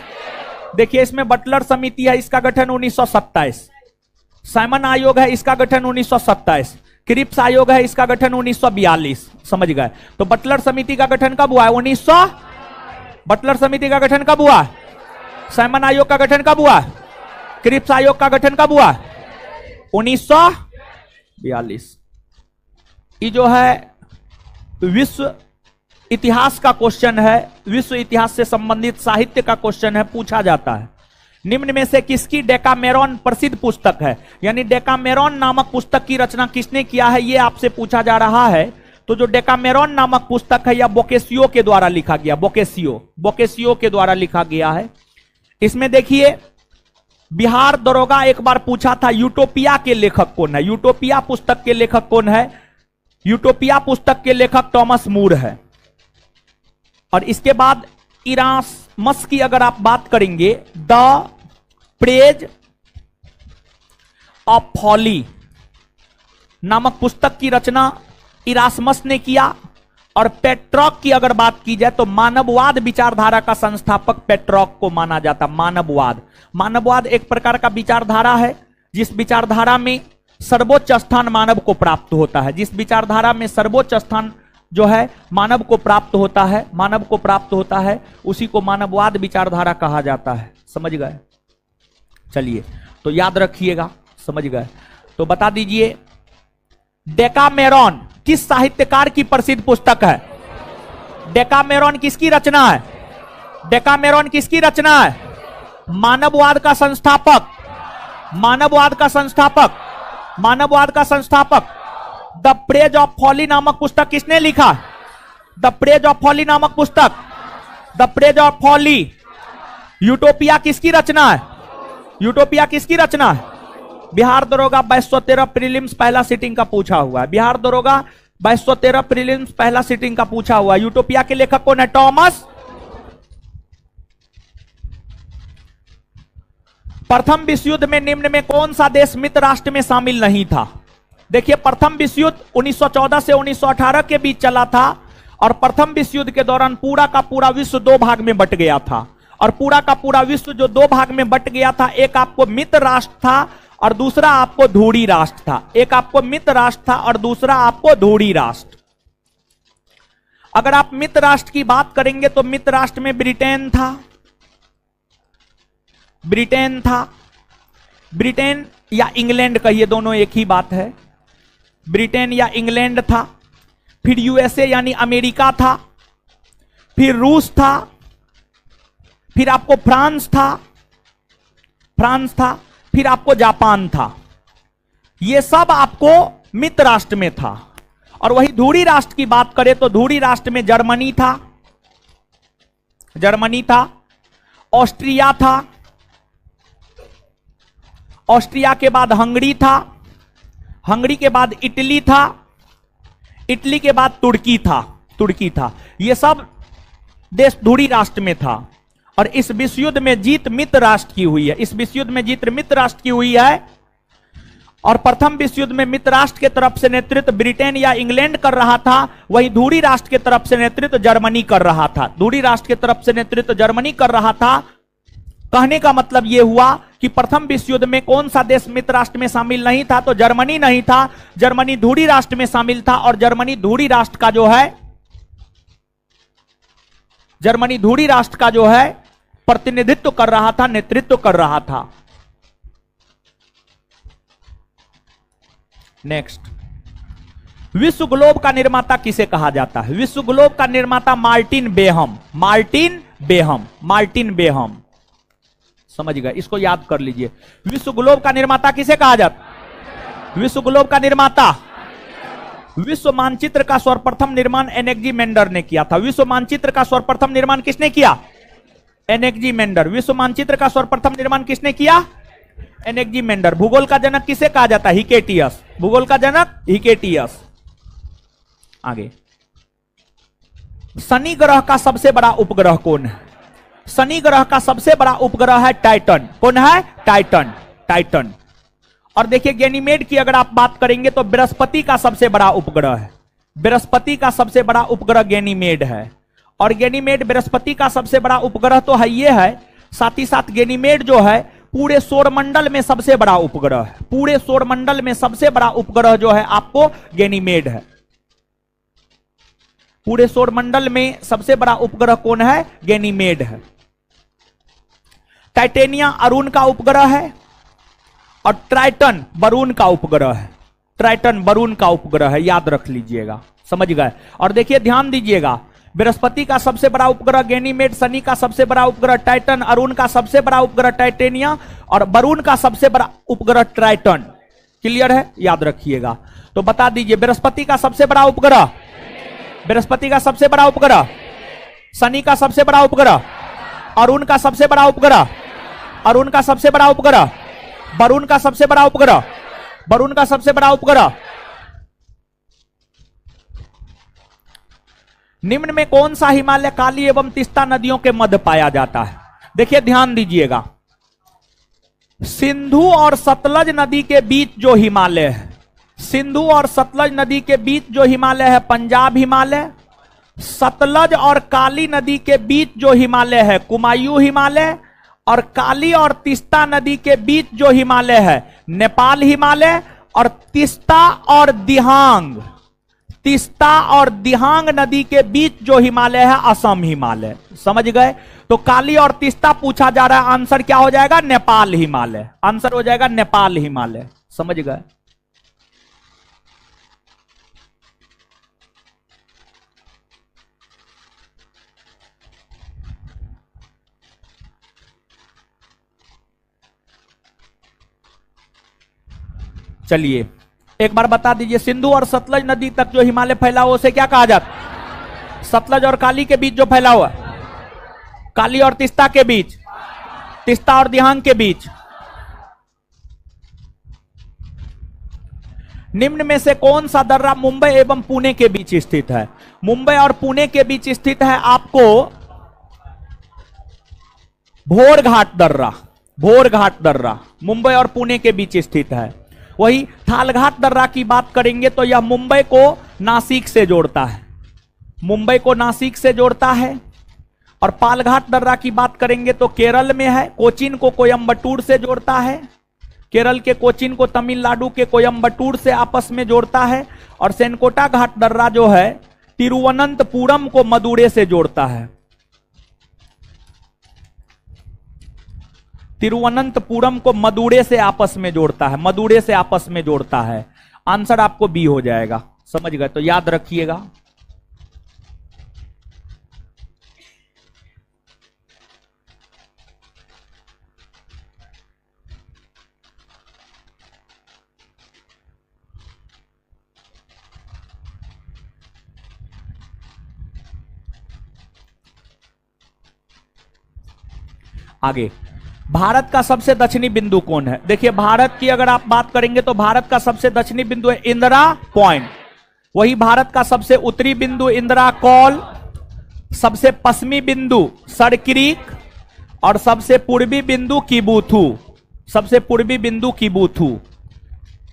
देखिए इसमें बटलर समिति है, इसका गठन 1927। साइमन आयोग है, इसका गठन 1927। क्रिप्स आयोग है, इसका गठन 1942। समझ गए। तो बटलर समिति का गठन कब हुआ है? 1900। बटलर समिति का गठन कब हुआ? साइमन आयोग का गठन कब हुआ? क्रिप्स आयोग का गठन कब हुआ? 1942। ये जो है विश्व इतिहास का क्वेश्चन है, विश्व इतिहास से संबंधित साहित्य का क्वेश्चन है, पूछा जाता है। निम्न में से किसकी डेकामेरॉन प्रसिद्ध पुस्तक है? यानी डेकामेरॉन नामक पुस्तक की रचना किसने किया है, यह आपसे पूछा जा रहा है। तो जो डेकामेरॉन नामक पुस्तक है यह बोकेसियो के द्वारा लिखा गया, बोकेसियो के द्वारा लिखा गया है। इसमें देखिए बिहार दरोगा एक बार पूछा था यूटोपिया के लेखक कौन है? यूटोपिया पुस्तक के लेखक कौन है? यूटोपिया पुस्तक के लेखक टॉमस मूर है। और इसके बाद इरास्मस की अगर आप बात करेंगे, द प्रेज ऑफ फॉली नामक पुस्तक की रचना इरास्मस ने किया। और पेट्रॉक की अगर बात की जाए तो मानववाद विचारधारा का संस्थापक पेट्रॉक को माना जाता। मानववाद एक प्रकार का विचारधारा है जिस विचारधारा में सर्वोच्च स्थान मानव को प्राप्त होता है। जिस विचारधारा में सर्वोच्च स्थान जो है मानव को प्राप्त होता है, उसी को मानववाद विचारधारा कहा जाता है। समझ गए? चलिए तो याद रखिएगा, समझ गए। तो बता दीजिए डेकामेरॉन किस साहित्यकार की प्रसिद्ध पुस्तक है? डेकामेरॉन किसकी रचना है? डेकामेरॉन किसकी रचना है? मानववाद का संस्थापक द प्रेज ऑफ फॉली नामक पुस्तक किसने लिखा? द प्रेज ऑफ फॉली नामक पुस्तक, the praise of folly. Utopia किसकी रचना है? यूटोपिया किसकी रचना है? बिहार दरोगा 2213 प्रीलिम्स पहला सिटिंग का पूछा हुआ है। बिहार दरोगा 2213 प्रीलिम्स पहला सिटिंग का पूछा हुआ है। यूटोपिया के लेखक कौन है? टॉमस। प्रथम विश्व युद्ध में निम्न में कौन सा देश मित्र राष्ट्र में शामिल नहीं था? देखिए प्रथम विश्व युद्ध 1914 से 1918 के बीच चला था, और प्रथम विश्व युद्ध के दौरान पूरा का पूरा विश्व दो भाग में बट गया था। और पूरा का पूरा विश्व जो दो भाग में बट गया था, एक आपको मित्र राष्ट्र था और दूसरा आपको धूरी राष्ट्र था। एक आपको मित्र राष्ट्र था और दूसरा आपको धूरी राष्ट्र। अगर आप मित्र राष्ट्र की बात करेंगे तो मित्र राष्ट्र में ब्रिटेन था, ब्रिटेन या इंग्लैंड कहिए, दोनों एक ही बात है। ब्रिटेन या इंग्लैंड था, फिर यूएसए यानी अमेरिका था, फिर रूस था, फिर आपको फ्रांस था, फिर आपको जापान था। ये सब आपको मित्र राष्ट्र में था। और वही धुरी राष्ट्र की बात करें तो धुरी राष्ट्र में जर्मनी था, ऑस्ट्रिया था, ऑस्ट्रिया के बाद हंगरी था, हंगरी के बाद इटली था, इटली के बाद तुर्की था। ये सब देश धुरी राष्ट्र में था। और इस विश्व युद्ध में जीत मित्र राष्ट्र की हुई है। और प्रथम विश्व युद्ध में मित्र राष्ट्र के तरफ से नेतृत्व ब्रिटेन या इंग्लैंड कर रहा था, वही धुरी राष्ट्र के तरफ से नेतृत्व जर्मनी कर रहा था। कहने का मतलब यह हुआ कि प्रथम विश्व युद्ध में कौन सा देश मित्र राष्ट्र में शामिल नहीं था? तो जर्मनी नहीं था, जर्मनी धुरी राष्ट्र में शामिल था। और जर्मनी धुरी राष्ट्र का जो है प्रतिनिधित्व कर रहा था, नेतृत्व कर रहा था। नेक्स्ट, विश्व ग्लोब का निर्माता किसे कहा जाता है? विश्व ग्लोब का निर्माता मार्टिन बेहम। समझ गए? इसको याद कर लीजिए। विश्व ग्लोब का निर्माता किसे कहा जाता? विश्व ग्लोब का निर्माता, विश्व मानचित्र का सर्वप्रथम निर्माण एनेक्जीमेंडर ने किया था। विश्व मानचित्र का सर्वप्रथम निर्माण किसने किया? एनेक्जीमेंडर। विश्व मानचित्र का सर्वप्रथम निर्माण किसने किया? एनेक्जिमेंडर। भूगोल का जनक किसे कहा जाता है? हिकेटियस। भूगोल का जनक हिकेटियस। आगे, शनि ग्रह का सबसे बड़ा उपग्रह कौन है? शनि ग्रह का सबसे बड़ा उपग्रह है टाइटन। कौन है? टाइटन। टाइटन। और देखिए गैनीमेड की अगर आप बात करेंगे तो बृहस्पति का सबसे बड़ा उपग्रह है। बृहस्पति का सबसे बड़ा उपग्रह गैनीमेड है। और गैनीमेड बृहस्पति का सबसे बड़ा उपग्रह तो है, ये है, साथ ही साथ गैनीमेड जो है पूरे सौरमंडल में सबसे बड़ा उपग्रह है। पूरे सौरमंडल में सबसे बड़ा उपग्रह जो है आपको गैनीमेड है। पूरे सौरमंडल में सबसे बड़ा उपग्रह कौन है? गैनीमेड है। टाइटेनिया अरुण का उपग्रह है और ट्राइटन बरून का उपग्रह है। ट्राइटन बरून का उपग्रह है, याद रख लीजिएगा, समझ गए। और देखिए ध्यान दीजिएगा, बृहस्पति का सबसे बड़ा उपग्रह गैनीमेड, शनि का सबसे बड़ा उपग्रह टाइटन, अरुण का सबसे बड़ा उपग्रह टाइटेनिया और बरून का सबसे बड़ा उपग्रह ट्राइटन। क्लियर है? याद रखिएगा। तो बता दीजिए, बृहस्पति का सबसे बड़ा उपग्रह, बृहस्पति का सबसे बड़ा उपग्रह, शनि का सबसे बड़ा उपग्रह, अरुण का सबसे बड़ा उपग्रह, अरुण का सबसे बड़ा उपग्रह, बरून का सबसे बड़ा उपग्रह, बरून का सबसे बड़ा उपग्रह। निम्न में कौन सा हिमालय काली एवं तीस्ता नदियों के मध्य पाया जाता है? देखिए ध्यान दीजिएगा, सिंधु और सतलज नदी के बीच जो हिमालय है, सिंधु और सतलज नदी के बीच जो हिमालय है पंजाब हिमालय। सतलज और काली नदी के बीच जो हिमालय है कुमायूं हिमालय। और काली और तीस्ता नदी के बीच जो हिमालय है नेपाल हिमालय। और तीस्ता और दिहांग, तीस्ता और दिहांग नदी के बीच जो हिमालय है असम हिमालय। समझ गए? तो काली और तीस्ता पूछा जा रहा है, आंसर क्या हो जाएगा? नेपाल हिमालय। आंसर हो जाएगा नेपाल हिमालय। समझ गए? चलिए एक बार बता दीजिए, सिंधु और सतलज नदी तक जो हिमालय फैला हुआ उसे क्या कहा जाता है? सतलज और काली के बीच जो फैला हुआ, काली और तीस्ता के बीच, तीस्ता और दिहांग के बीच। निम्न में से कौन सा दर्रा मुंबई एवं पुणे के बीच स्थित है? मुंबई और पुणे के बीच स्थित है आपको भोरघाट दर्रा। भोरघाट दर्रा मुंबई और पुणे के बीच स्थित है। वही थालघाट दर्रा की बात करेंगे तो यह मुंबई को नासिक से जोड़ता है, मुंबई को नासिक से जोड़ता है। और पालघाट दर्रा की बात करेंगे तो केरल में है, कोचीन को कोयम्बटूर से जोड़ता है। केरल के कोचीन को तमिलनाडु के कोयम्बटूर से आपस में जोड़ता है। और सेनकोटा घाट दर्रा जो है तिरुवनंतपुरम को मदुरै से जोड़ता है। तिरुवनंतपुरम को मदुरै से आपस में जोड़ता है, मदुरै से आपस में जोड़ता है। आंसर आपको बी हो जाएगा। समझ गए? तो याद रखिएगा। आगे, भारत का सबसे दक्षिणी बिंदु कौन है? देखिए भारत की अगर आप बात करेंगे तो भारत का सबसे दक्षिणी बिंदु है इंदिरा पॉइंट। वही भारत का सबसे उत्तरी बिंदु इंदिरा कॉल, सबसे पश्चिमी बिंदु सरक्रीक और सबसे पूर्वी बिंदु किबुथु। सबसे पूर्वी बिंदु किबुथु।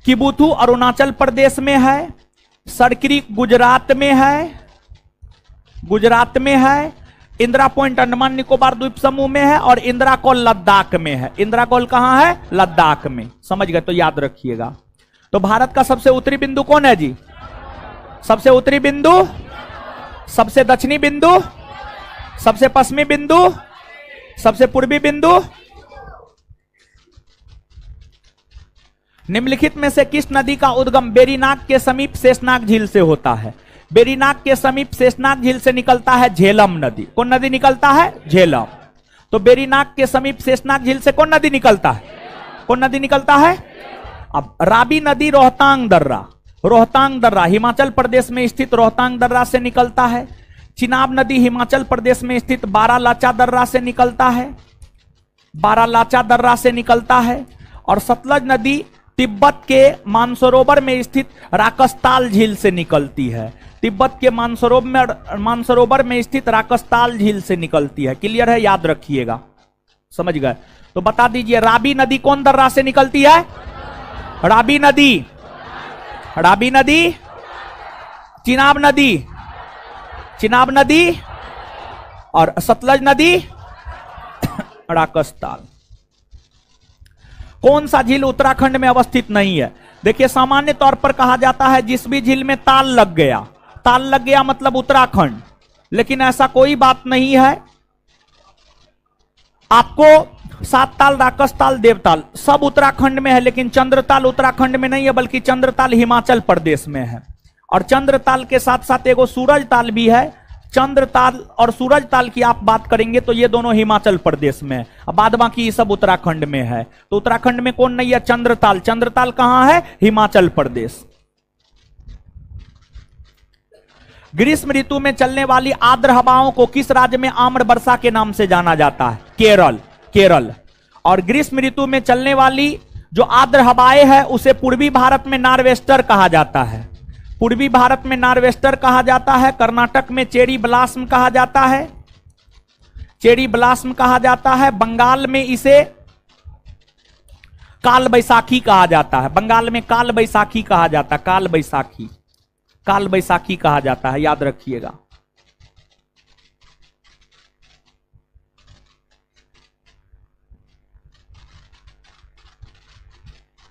किबुथु अरुणाचल प्रदेश में है, सरक्रीक गुजरात में है, गुजरात में है। इंदिरा पॉइंट अंडमान निकोबार द्वीप समूह में है और इंदिरा कॉल लद्दाख में है। इंदिरा कॉल कहां है? लद्दाख में। समझ गए? तो याद रखिएगा। तो भारत का सबसे उत्तरी बिंदु कौन है जी? सबसे उत्तरी बिंदु, सबसे दक्षिणी बिंदु, सबसे पश्चिमी बिंदु, सबसे पूर्वी बिंदु। निम्नलिखित में से किस नदी का उद्गम बेरीनाग के समीप शेषनाग झील से होता है? बेरीनाग के समीप शेषनाग झील से निकलता है झेलम नदी। कौन नदी निकलता है? झेलम। तो बेरीनाग के समीप शेषनाग झील से कौन नदी निकलता है? कौन नदी निकलता है? अब रावी नदी रोहतांग दर्रा, रोहतांग दर्रा हिमाचल प्रदेश में स्थित रोहतांग दर्रा से निकलता है। चिनाब नदी हिमाचल प्रदेश में स्थित बारालाचा दर्रा से निकलता है, बारालाचा दर्रा से निकलता है। और सतलज नदी तिब्बत के मानसरोवर में स्थित राकस्ताल झील से निकलती है। तिब्बत के मानसरोवर में स्थित राकस्ताल झील से निकलती है। क्लियर है, याद रखिएगा, समझ गए? तो बता दीजिए रावी नदी कौन दर्रा से निकलती है? रावी नदी, रावी नदी, चिनाब नदी, चिनाब नदी और सतलज नदी राकस्ताल। कौन सा झील उत्तराखंड में अवस्थित नहीं है? देखिए सामान्य तौर पर कहा जाता है जिस भी झील में ताल लग गया, ताल लग गया मतलब उत्तराखंड, लेकिन ऐसा कोई बात नहीं है। आपको सात ताल, राकस्ताल, देवताल सब उत्तराखंड में है, लेकिन चंद्रताल उत्तराखंड में नहीं है, बल्कि चंद्रताल हिमाचल प्रदेश में है। और चंद्रताल के साथ साथ एगो सूरज ताल भी है। चंद्रताल और सूरज ताल की आप बात करेंगे तो ये दोनों हिमाचल प्रदेश में है, अब बाद बाकी ये सब उत्तराखंड में है। तो उत्तराखंड में कौन नहीं है? चंद्रताल। चंद्रताल कहां है? हिमाचल प्रदेश। ग्रीष्म ऋतु में चलने वाली आर्द्र हवाओं को किस राज्य में आम्र वर्षा के नाम से जाना जाता है? केरल, केरल। और ग्रीष्म ऋतु में चलने वाली जो आर्द्र हवाएं है उसे पूर्वी भारत में नॉर्वेस्टर कहा जाता है। पूर्वी भारत में नॉर्वेस्टर कहा जाता है। कर्नाटक में चेरी ब्लास्म कहा जाता है, चेरी ब्लास्म कहा जाता है। बंगाल में इसे काल बैसाखी कहा जाता है। बंगाल में काल बैसाखी कहा जाता है, काल बैसाखी, काल बैसाखी कहा जाता है, याद रखिएगा।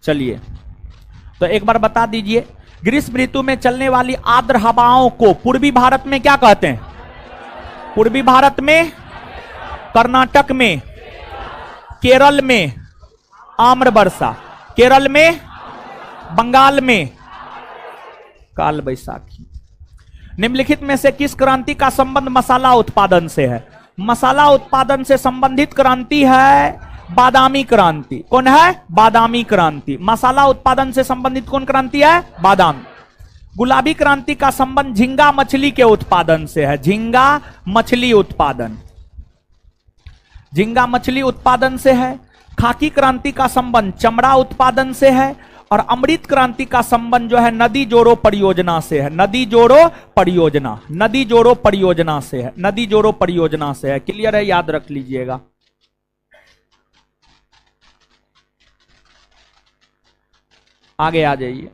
चलिए तो एक बार बता दीजिए ग्रीष्म ऋतु में चलने वाली आर्द्र हवाओं को पूर्वी भारत में क्या कहते हैं? पूर्वी भारत में, कर्नाटक में, केरल में आम्र वर्षा, केरल में, बंगाल में काल बैसाखी। निम्नलिखित में से किस क्रांति का संबंध मसाला उत्पादन से है? मसाला उत्पादन से संबंधित क्रांति है बादामी क्रांति। कौन है? बादामी क्रांति। मसाला उत्पादन से संबंधित कौन क्रांति है? बादामी। गुलाबी क्रांति का संबंध झींगा मछली के उत्पादन से है। झींगा मछली उत्पादन, झींगा मछली उत्पादन से है। खाकी क्रांति का संबंध चमड़ा उत्पादन से है। और अमृत क्रांति का संबंध जो है नदी जोड़ो परियोजना से है। नदी जोड़ो परियोजना, नदी जोड़ो परियोजना से है, नदी जोड़ो परियोजना से है। क्लियर है, याद रख लीजिएगा। आगे आ जाइए,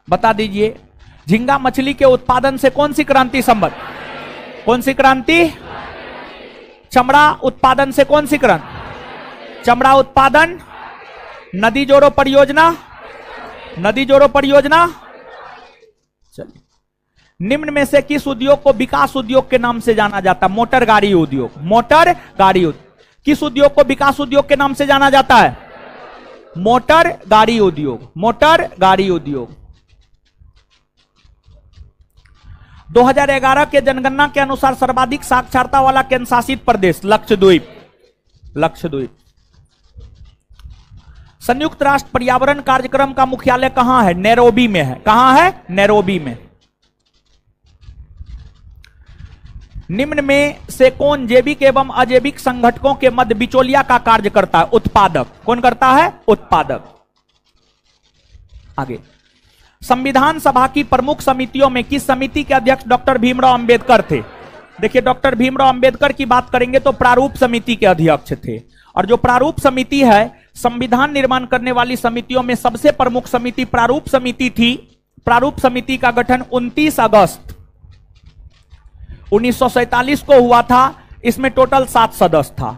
बता दीजिए झींगा मछली के उत्पादन से कौन सी क्रांति संबंध? कौन सी क्रांति? चमड़ा उत्पादन से कौन सी क्रांति? चमड़ा उत्पादन। नदी जोड़ो परियोजना, नदी जोड़ो परियोजना। चलिए, निम्न में से किस उद्योग को विकास उद्योग के नाम से जाना जाता है? मोटर गाड़ी उद्योग, मोटर गाड़ी उद्योग। किस उद्योग को विकास उद्योग के नाम से जाना जाता है? मोटर गाड़ी उद्योग, मोटर गाड़ी उद्योग। 2011 के जनगणना के अनुसार सर्वाधिक साक्षरता वाला केंद्र शासित प्रदेश लक्षद्वीप, लक्षद्वीप। संयुक्त राष्ट्र पर्यावरण कार्यक्रम का मुख्यालय कहां है? नैरोबी में है। कहां है? नैरोबी में। निम्न में से कौन जैविक एवं अजैविक संगठकों के मध्य बिचौलिया का कार्य करता है? उत्पादक। कौन करता है? उत्पादक। आगे, संविधान सभा की प्रमुख समितियों में किस समिति के अध्यक्ष डॉक्टर भीमराव अंबेडकर थे? देखिए, डॉक्टर भीमराव अंबेडकर की बात करेंगे तो प्रारूप समिति के अध्यक्ष थे। और जो प्रारूप समिति है, संविधान निर्माण करने वाली समितियों में सबसे प्रमुख समिति प्रारूप समिति थी। प्रारूप समिति का गठन 29 अगस्त 1947 को हुआ था। इसमें टोटल 7 सदस्य था।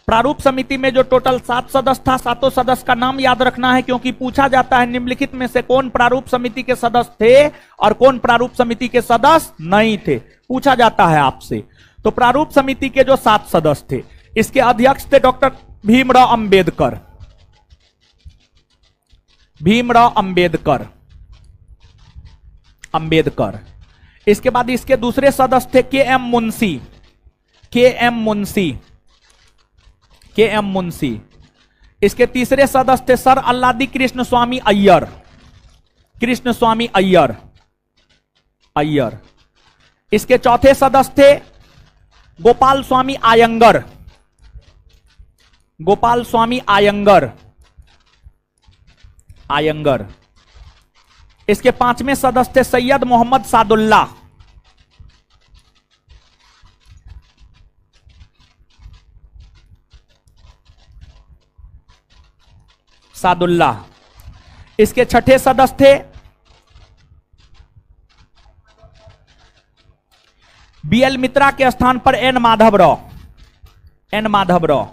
प्रारूप समिति में जो टोटल 7 सदस्य था, सातों सदस्य का नाम याद रखना है, क्योंकि पूछा जाता है निम्नलिखित में से कौन प्रारूप समिति के सदस्य थे और कौन प्रारूप समिति के सदस्य नहीं थे, पूछा जाता है आपसे। तो प्रारूप समिति के जो 7 सदस्य थे, इसके अध्यक्ष थे डॉक्टर भीमराव अंबेडकर, भीमराव अंबेडकर, अंबेडकर। इसके बाद इसके दूसरे सदस्य थे के एम मुंशी, के एम मुंशी, के एम मुंशी। इसके तीसरे सदस्य थे सर अल्लादी कृष्ण स्वामी अय्यर, कृष्ण स्वामी अय्यर, अय्यर। इसके चौथे सदस्य थे गोपाल स्वामी आयंगर, गोपाल स्वामी आयंगर, आयंगर। इसके 5वें सदस्य थे सैयद मोहम्मद सादुल्ला, सादुल्ला। इसके 6ठे सदस्य थे बीएल मित्रा के स्थान पर एन माधवराव, एन माधवराव।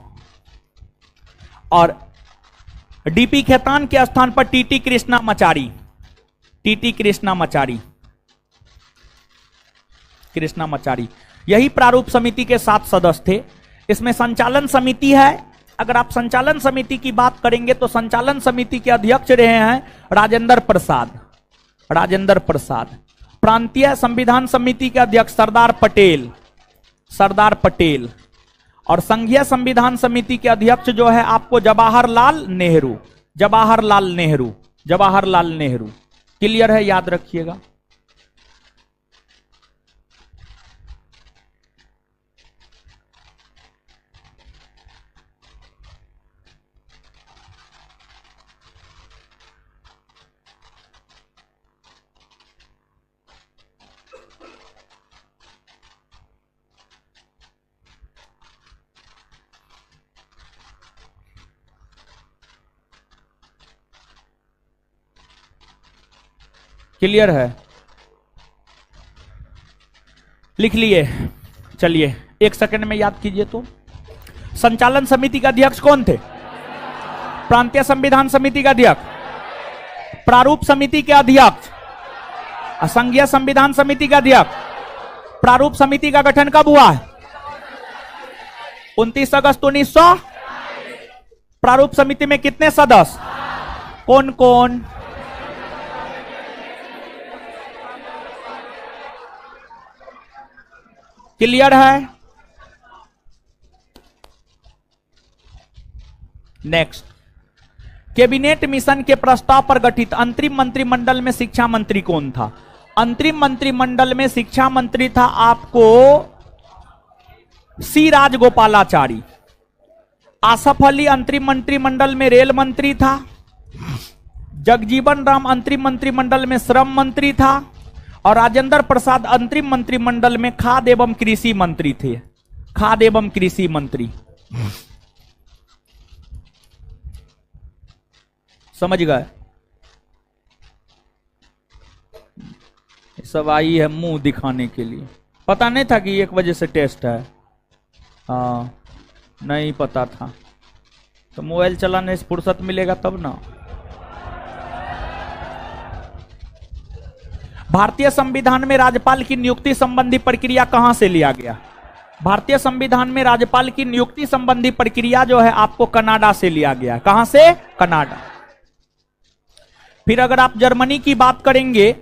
और डीपी खेतान के स्थान पर टीटी कृष्णामाचारी, टीटी कृष्णामाचारी, कृष्णामाचारी। यही प्रारूप समिति के 7 सदस्य थे। इसमें संचालन समिति है। अगर आप संचालन समिति की बात करेंगे तो संचालन समिति के अध्यक्ष रहे हैं राजेंद्र प्रसाद, राजेंद्र प्रसाद। प्रांतीय संविधान समिति के अध्यक्ष सरदार पटेल, सरदार पटेल। और संघीय संविधान समिति के अध्यक्ष जो है आपको जवाहरलाल नेहरू, जवाहरलाल नेहरू, जवाहरलाल नेहरू। क्लियर है, याद रखिएगा। क्लियर है, लिख लिए। चलिए 1 सेकंड में याद कीजिए। तो संचालन समिति का अध्यक्ष कौन थे? प्रांतीय संविधान समिति का अध्यक्ष, प्रारूप समिति के अध्यक्ष, संघीय संविधान समिति का अध्यक्ष। प्रारूप समिति का गठन कब हुआ है? 29 अगस्त 1900। प्रारूप समिति में कितने सदस्य? कौन कौन? क्लियर है? नेक्स्ट, कैबिनेट मिशन के प्रस्ताव पर गठित अंतरिम मंत्रिमंडल में शिक्षा मंत्री कौन था? अंतरिम मंत्रिमंडल में शिक्षा मंत्री था आपको सी राजगोपालाचारी। आसफ अली अंतरिम मंत्रिमंडल में रेल मंत्री था। जगजीवन राम अंतरिम मंत्रिमंडल में श्रम मंत्री था। और राजेंद्र प्रसाद अंतरिम मंत्रिमंडल में खाद्य एवं कृषि मंत्री थे, खाद्य एवं कृषि मंत्री। समझ गए? सब आई है मुंह दिखाने के लिए। पता नहीं था कि 1 बजे से टेस्ट है। हाँ, नहीं पता था। तो मोबाइल चलाने से फुर्सत मिलेगा तब ना। भारतीय संविधान में राज्यपाल की नियुक्ति संबंधी प्रक्रिया कहां से लिया गया? भारतीय संविधान में राज्यपाल की नियुक्ति संबंधी प्रक्रिया जो है आपको कनाडा से लिया गया। कहां से? कनाडा। फिर अगर आप जर्मनी की बात करेंगे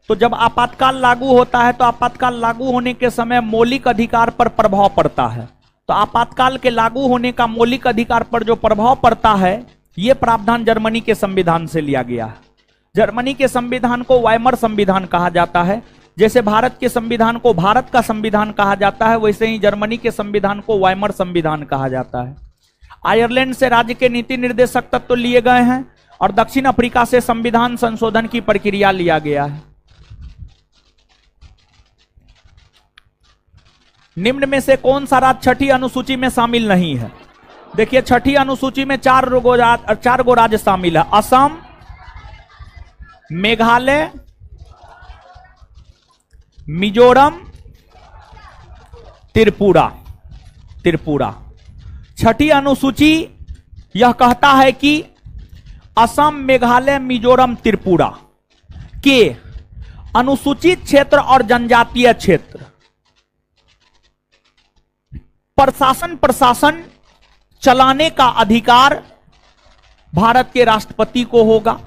तो जब आपातकाल लागू होता है तो आपातकाल लागू होने के समय मौलिक अधिकार पर प्रभाव पड़ता है। तो आपातकाल के लागू होने का मौलिक अधिकार पर जो प्रभाव पड़ता है यह प्रावधान जर्मनी के संविधान से लिया गया है। जर्मनी के संविधान को वाइमर संविधान कहा जाता है। जैसे भारत के संविधान को भारत का संविधान कहा जाता है, वैसे ही जर्मनी के संविधान को वाइमर संविधान कहा जाता है। आयरलैंड से राज्य के नीति निर्देशक तत्व लिए गए हैं और दक्षिण अफ्रीका से संविधान संशोधन की प्रक्रिया लिया गया है। निम्न में से कौन सा राज्य 6ठी अनुसूची में शामिल नहीं है? देखिए 6ठी अनुसूची में 4 गो राज्य शामिल है। असम, मेघालय, मिजोरम, त्रिपुरा। त्रिपुरा 6ठी अनुसूची यह कहता है कि असम, मेघालय, मिजोरम, त्रिपुरा के अनुसूचित क्षेत्र और जनजातीय क्षेत्र प्रशासन चलाने का अधिकार भारत के राष्ट्रपति को होगा।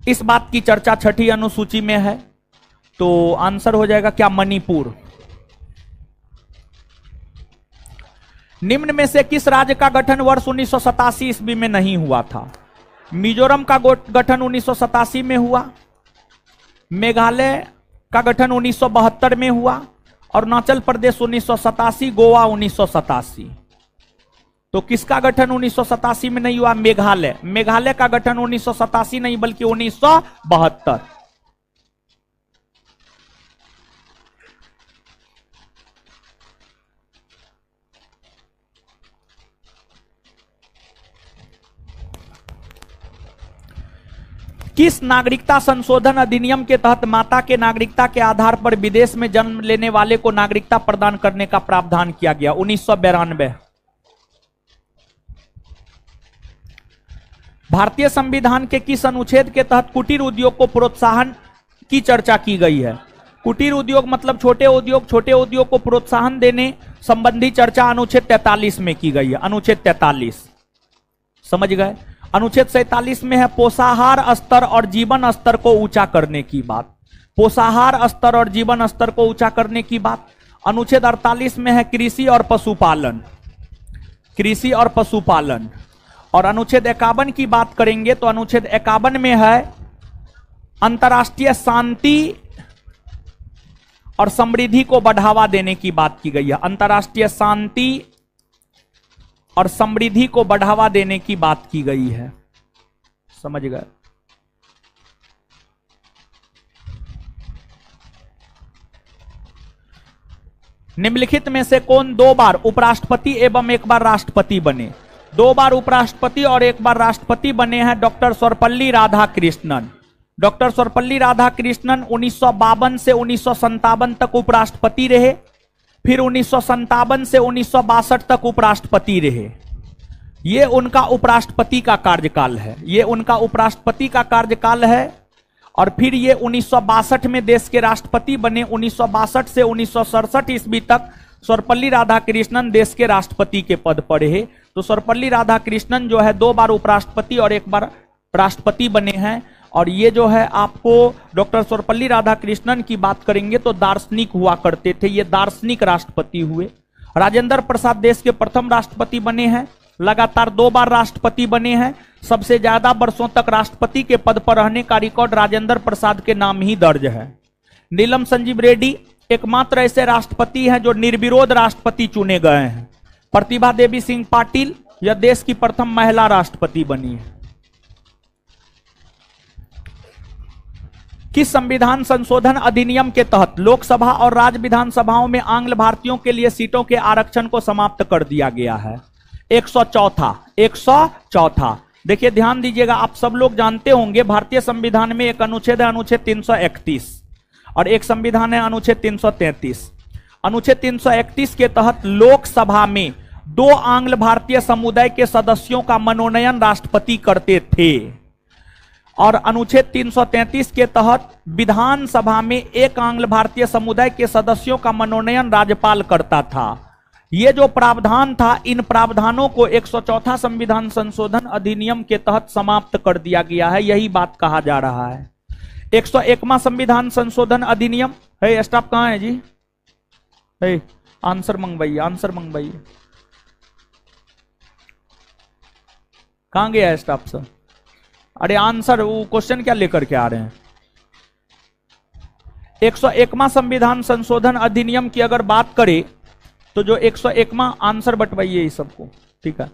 इस बात की चर्चा 6ठी अनुसूची में है। तो आंसर हो जाएगा क्या? मणिपुर। निम्न में से किस राज्य का गठन वर्ष 1987 ईस्वी में नहीं हुआ था? मिजोरम का गठन 1987 में हुआ, मेघालय का गठन 1972 में हुआ, अरुणाचल प्रदेश 1987, गोवा 1987। तो किसका गठन 1987 में नहीं हुआ? मेघालय। मेघालय का गठन 1987 नहीं बल्कि 1972। किस नागरिकता संशोधन अधिनियम के तहत माता के नागरिकता के आधार पर विदेश में जन्म लेने वाले को नागरिकता प्रदान करने का प्रावधान किया गया? 1992। भारतीय संविधान के किस अनुच्छेद के तहत कुटीर उद्योग को प्रोत्साहन की चर्चा की गई है? कुटीर उद्योग मतलब छोटे उद्योग को प्रोत्साहन देने संबंधी चर्चा अनुच्छेद 43 में की गई है। अनुच्छेद 43 समझ गए? अनुच्छेद 47 में है पोषाहार स्तर और जीवन स्तर को ऊंचा करने की बात। पोषाहार स्तर और जीवन स्तर को ऊंचा करने की बात। अनुच्छेद 48 में है कृषि और पशुपालन। कृषि और पशुपालन। और अनुच्छेद 51 की बात करेंगे तो अनुच्छेद 51 में है अंतर्राष्ट्रीय शांति और समृद्धि को बढ़ावा देने की बात की गई है। अंतर्राष्ट्रीय शांति और समृद्धि को बढ़ावा देने की बात की गई है। समझ गए? निम्नलिखित में से कौन 2 बार उपराष्ट्रपति एवं 1 बार राष्ट्रपति बने? 2 बार उपराष्ट्रपति और 1 बार राष्ट्रपति बने हैं डॉक्टर सर्वपल्ली राधाकृष्णन। डॉक्टर सर्वपल्ली राधाकृष्णन 1952 से 1957 तक उपराष्ट्रपति रहे, फिर 1957 से 1962 तक उपराष्ट्रपति रहे। ये उनका उपराष्ट्रपति का कार्यकाल है। ये उनका उपराष्ट्रपति का कार्यकाल है। और फिर ये 1962 में देश के राष्ट्रपति बने। 1962 से 1967 ईस्वी तक सर्वपल्ली राधाकृष्णन देश के राष्ट्रपति के पद पर रहे। तो सर्वपल्ली राधाकृष्णन जो है 2 बार उपराष्ट्रपति और 1 बार राष्ट्रपति बने हैं। और ये जो है आपको डॉक्टर सर्वपल्ली राधाकृष्णन की बात करेंगे तो दार्शनिक हुआ करते थे। ये दार्शनिक राष्ट्रपति हुए। राजेंद्र प्रसाद देश के प्रथम राष्ट्रपति बने हैं। लगातार 2 बार राष्ट्रपति बने हैं। सबसे ज्यादा वर्षों तक राष्ट्रपति के पद पर रहने का रिकॉर्ड राजेंद्र प्रसाद के नाम ही दर्ज है। नीलम संजीव रेड्डी एकमात्र ऐसे राष्ट्रपति हैं जो निर्विरोध राष्ट्रपति चुने गए हैं। प्रतिभा देवी सिंह पाटिल यह देश की प्रथम महिला राष्ट्रपति बनी है। किस संविधान संशोधन अधिनियम के तहत लोकसभा और राज्य विधानसभाओं में आंग्ल भारतीयों के लिए सीटों के आरक्षण को समाप्त कर दिया गया है? 104। देखिए ध्यान दीजिएगा, आप सब लोग जानते होंगे भारतीय संविधान में एक अनुच्छेद है अनुच्छेद 331 और एक संविधान है अनुच्छेद 333। अनुच्छेद 331 के तहत लोकसभा में 2 आंग्ल भारतीय समुदाय के सदस्यों का मनोनयन राष्ट्रपति करते थे और अनुच्छेद 333 के तहत विधानसभा में 1 आंग्ल भारतीय समुदाय के सदस्यों का मनोनयन राज्यपाल करता था। ये जो प्रावधान था, इन प्रावधानों को 104 संविधान संशोधन अधिनियम के तहत समाप्त कर दिया गया है। यही बात कहा जा रहा है। 101वां संविधान संशोधन अधिनियम है। स्टाफ कहां है जी? है आंसर मंगवाइए, आंसर मंगवाइए। कहां गया है स्टाफ सर? अरे आंसर, वो क्वेश्चन क्या लेकर के आ रहे हैं? 101वां संविधान संशोधन अधिनियम की अगर बात करें तो जो 101वां आंसर बंटवाइए इस सबको, ठीक है।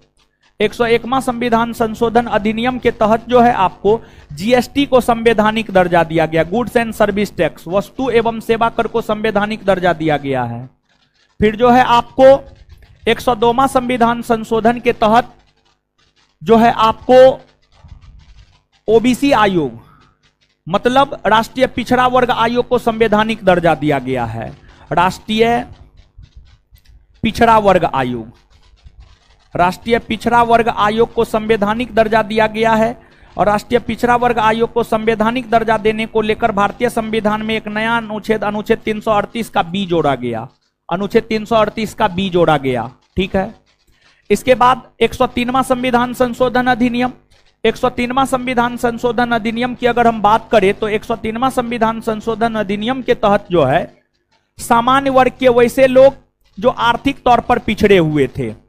101वां संविधान संशोधन अधिनियम के तहत जो है आपको जीएसटी को संवैधानिक दर्जा दिया गया। गुड्स एंड सर्विस टैक्स, वस्तु एवं सेवा कर को संवैधानिक दर्जा दिया गया है। फिर जो है आपको 102वां संविधान संशोधन के तहत जो है आपको ओबीसी आयोग मतलब राष्ट्रीय पिछड़ा वर्ग आयोग को संवैधानिक दर्जा दिया गया है। राष्ट्रीय पिछड़ा वर्ग आयोग, राष्ट्रीय पिछड़ा वर्ग आयोग को संवैधानिक दर्जा दिया गया है। और राष्ट्रीय पिछड़ा वर्ग आयोग को संवैधानिक दर्जा देने को लेकर भारतीय संविधान में एक नया अनुच्छेद, अनुच्छेद 338 का बी जोड़ा गया। अनुच्छेद 338 का बी जोड़ा गया, ठीक है। इसके बाद 103वां संविधान संशोधन अधिनियम। 103वां संविधान संशोधन अधिनियम की अगर हम बात करें तो 103वां संविधान संशोधन अधिनियम के तहत जो है सामान्य वर्ग के वैसे लोग जो आर्थिक तौर पर पिछड़े हुए थे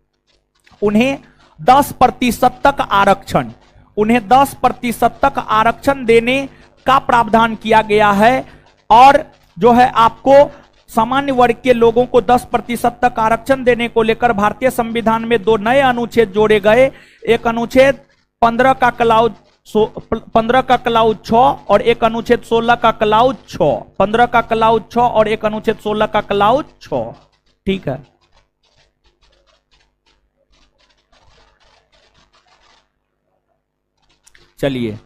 उन्हें 10% तक आरक्षण, उन्हें 10% तक आरक्षण देने का प्रावधान किया गया है। और जो है आपको सामान्य वर्ग के लोगों को 10% तक आरक्षण देने को लेकर भारतीय संविधान में 2 नए अनुच्छेद जोड़े गए। एक अनुच्छेद 15 का क्लाउज 15 का क्लाउज 6 और एक अनुच्छेद 16 का क्लाउज 6। 15 का क्लाउज 6 और एक अनुच्छेद 16 का क्लाउज 6। ठीक है, चलिए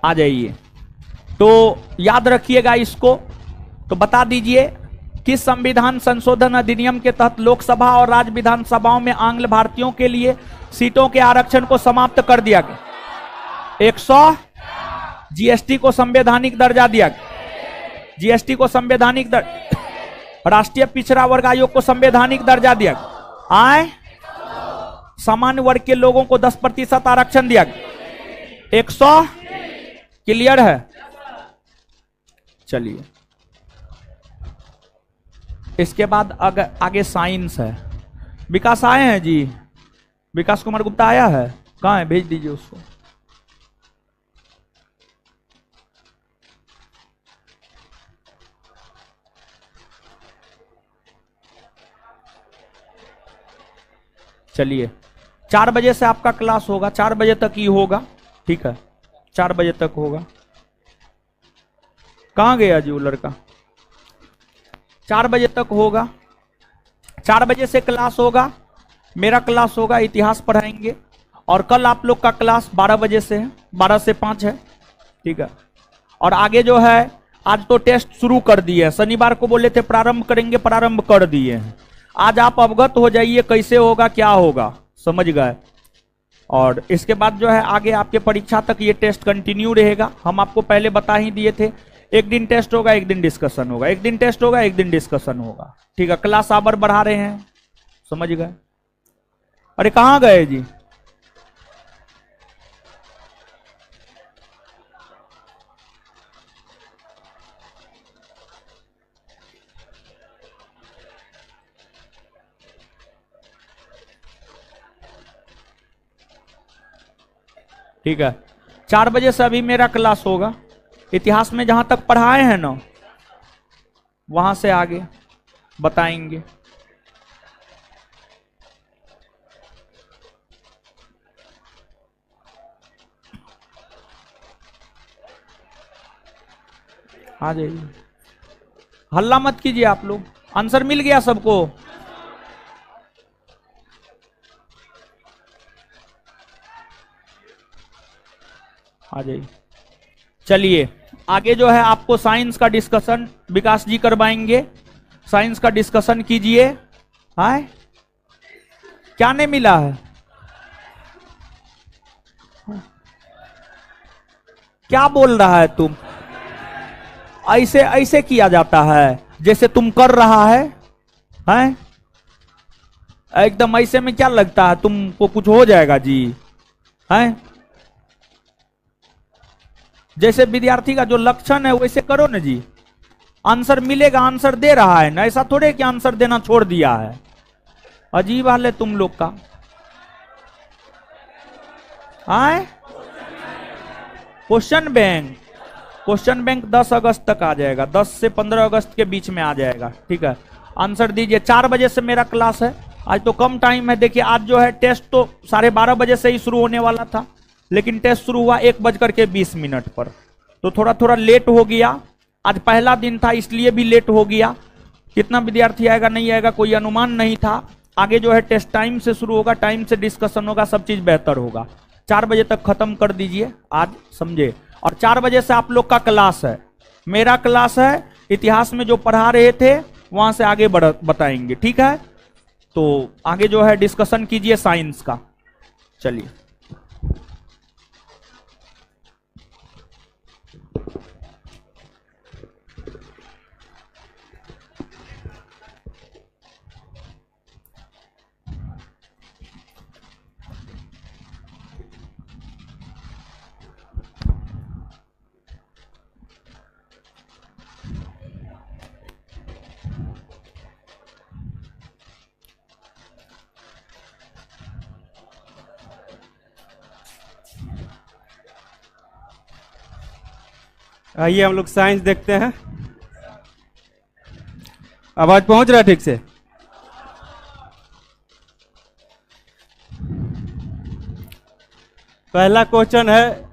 आ जाइए। तो याद रखिएगा इसको, तो बता दीजिए किस संविधान संशोधन अधिनियम के तहत लोकसभा और राज्य विधानसभाओं में आंग्ल भारतीयों के लिए सीटों के आरक्षण को समाप्त कर दिया गया। 100 जीएसटी को संवैधानिक दर्जा दिया गया। जीएसटी को संवैधानिक राष्ट्रीय पिछड़ा वर्ग आयोग को संवैधानिक दर्जा दिया गया। आय सामान्य वर्ग के लोगों को 10% आरक्षण दिया गया। 100 क्लियर है। चलिए इसके बाद आगे साइंस है। विकास आए हैं जी, विकास कुमार गुप्ता आया है, कहां है? भेज दीजिए उसको। चलिए 4 बजे से आपका क्लास होगा, 4 बजे तक ही होगा। ठीक है, 4 बजे तक होगा। कहां गया जी वो लड़का? 4 बजे तक होगा। 4 बजे से क्लास होगा, मेरा क्लास होगा, इतिहास पढ़ाएंगे। और कल आप लोग का क्लास 12 बजे से है, 12 से 5 है। ठीक है, और आगे जो है आज तो टेस्ट शुरू कर दिए हैं। शनिवार को बोले थे प्रारंभ करेंगे, प्रारंभ कर दिए हैं। आज आप अवगत हो जाइए कैसे होगा, क्या होगा, समझ गए। और इसके बाद जो है आगे आपके परीक्षा तक ये टेस्ट कंटिन्यू रहेगा। हम आपको पहले बता ही दिए थे, एक दिन टेस्ट होगा, एक दिन डिस्कशन होगा, एक दिन टेस्ट होगा, एक दिन डिस्कशन होगा। ठीक है, क्लास आवर बढ़ा रहे हैं, समझ गए। अरे कहां गए जी? ठीक है, 4 बजे से अभी मेरा क्लास होगा। इतिहास में जहां तक पढ़ाए हैं ना, वहां से आगे बताएंगे। आ जाइए, हल्ला मत कीजिए आप लोग। आंसर मिल गया सबको? आ जाइए। चलिए आगे जो है आपको साइंस का डिस्कशन विकास जी करवाएंगे। साइंस का डिस्कशन कीजिए। हाय, क्या नहीं मिला है? क्या बोल रहा है तुम? ऐसे ऐसे किया जाता है जैसे तुम कर रहा है? हैं? एकदम ऐसे में क्या लगता है तुमको कुछ हो जाएगा जी? हैं? जैसे विद्यार्थी का जो लक्षण है वैसे करो ना जी, आंसर मिलेगा। आंसर दे रहा है ना, ऐसा थोड़े कि आंसर देना छोड़ दिया है। अजीब हाल है तुम लोग का। आए क्वेश्चन बैंक, क्वेश्चन बैंक 10 अगस्त तक आ जाएगा, 10 से 15 अगस्त के बीच में आ जाएगा। ठीक है, आंसर दीजिए। 4 बजे से मेरा क्लास है। आज तो कम टाइम है। देखिए आज जो है टेस्ट तो 12:30 बजे से ही शुरू होने वाला था, लेकिन टेस्ट शुरू हुआ 1:20 पर, तो थोड़ा थोड़ा लेट हो गया। आज पहला दिन था इसलिए भी लेट हो गया। कितना विद्यार्थी आएगा नहीं आएगा कोई अनुमान नहीं था। आगे जो है टेस्ट टाइम से शुरू होगा, टाइम से डिस्कशन होगा, सब चीज बेहतर होगा। 4 बजे तक खत्म कर दीजिए आज, समझे। और 4 बजे से आप लोग का क्लास है, मेरा क्लास है। इतिहास में जो पढ़ा रहे थे वहां से आगे बताएंगे। ठीक है, तो आगे जो है डिस्कशन कीजिए साइंस का। चलिए आइए हम लोग साइंस देखते हैं। आवाज पहुंच रहा है ठीक से? पहला क्वेश्चन है,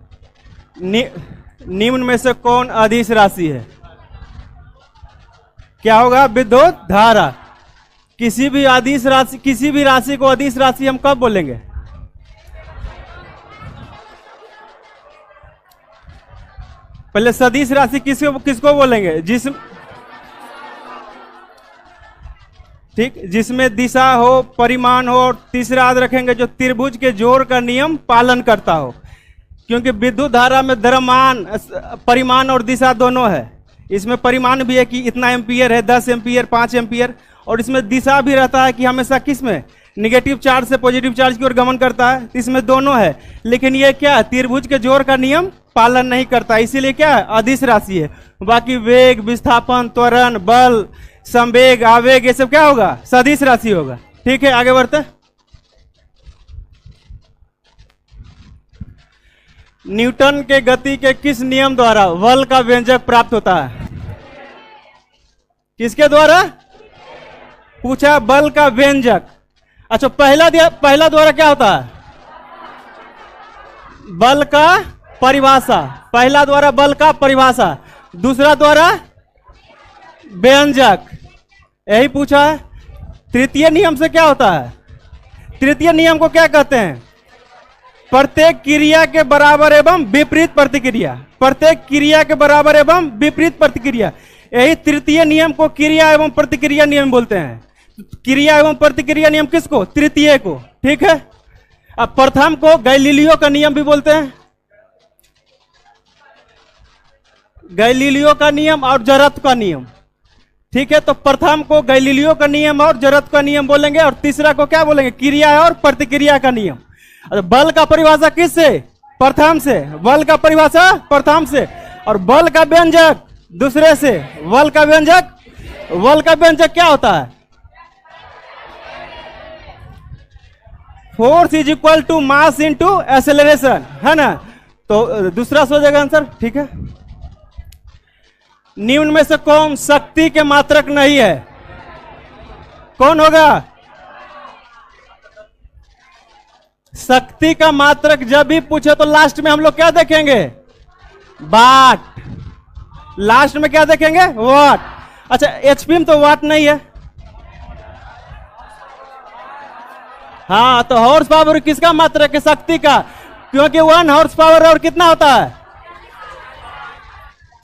निम्न में से कौन अदिश राशि है? क्या होगा? विद्युत धारा। किसी भी अदिश राशि, किसी भी राशि को अदिश राशि हम कब बोलेंगे? पहले सदिश राशि किसको किसको बोलेंगे? ठीक, जिसमें दिशा हो, परिमाण हो, और तीसरा याद रखेंगे जो त्रिभुज के जोड़ का नियम पालन करता हो, क्योंकि विद्युत धारा में द्रव्यमान, परिमाण और दिशा दोनों है। इसमें परिमाण भी है कि इतना एम्पियर है, 10 एम्पियर, 5 एम्पियर, और इसमें दिशा भी रहता है कि हमेशा किस में, निगेटिव चार्ज से पॉजिटिव चार्ज की ओर गमन करता है। इसमें दोनों है, लेकिन ये क्या है, त्रिभुज के जोड़ का नियम पालन नहीं करता, इसीलिए क्या है, अदिश राशि है। बाकी वेग, विस्थापन, त्वरण, बल, संवेग, आवेग, ये सब क्या होगा, सदिश राशि होगा। ठीक है, आगे बढ़ते। न्यूटन के गति के किस नियम द्वारा बल का व्यंजक प्राप्त होता है? किसके द्वारा पूछा? बल का व्यंजक। अच्छा, पहला द्वारा क्या होता है? बल का परिभाषा। पहला द्वारा बल का परिभाषा, दूसरा द्वारा व्यंजक, यही पूछा है। तृतीय नियम से क्या होता है? तृतीय नियम को क्या कहते हैं? प्रत्येक क्रिया के बराबर एवं विपरीत प्रतिक्रिया। प्रत्येक क्रिया के बराबर एवं विपरीत प्रतिक्रिया, यही तृतीय नियम को क्रिया एवं प्रतिक्रिया नियम बोलते हैं। क्रिया एवं प्रतिक्रिया नियम किसको? तृतीय को। ठीक है, अब प्रथम को गैलीलियो का नियम भी बोलते हैं। गैलीलियो का नियम और जड़त्व का नियम। ठीक है, तो प्रथम को गैलीलियो का नियम और जड़त्व का नियम बोलेंगे, और तीसरा को क्या बोलेंगे? क्रिया और प्रतिक्रिया का नियम। बल का परिभाषा किससे? प्रथम से। बल का परिभाषा प्रथम से, और बल का व्यंजक दूसरे से। बल का व्यंजक, बल का व्यंजक क्या होता है? Force is equal to mass into acceleration, है ना? तो दूसरा सो जाएगा आंसर। ठीक है, निम्न में से कौन शक्ति के मात्रक नहीं है? कौन होगा? शक्ति का मात्रक जब भी पूछे तो लास्ट में हम लोग क्या देखेंगे? वाट। लास्ट में क्या देखेंगे? वाट। अच्छा, एचपी में तो वाट नहीं है। हाँ, तो हॉर्स पावर किसका मात्रक है? शक्ति का, क्योंकि 1 हॉर्स पावर और कितना होता है?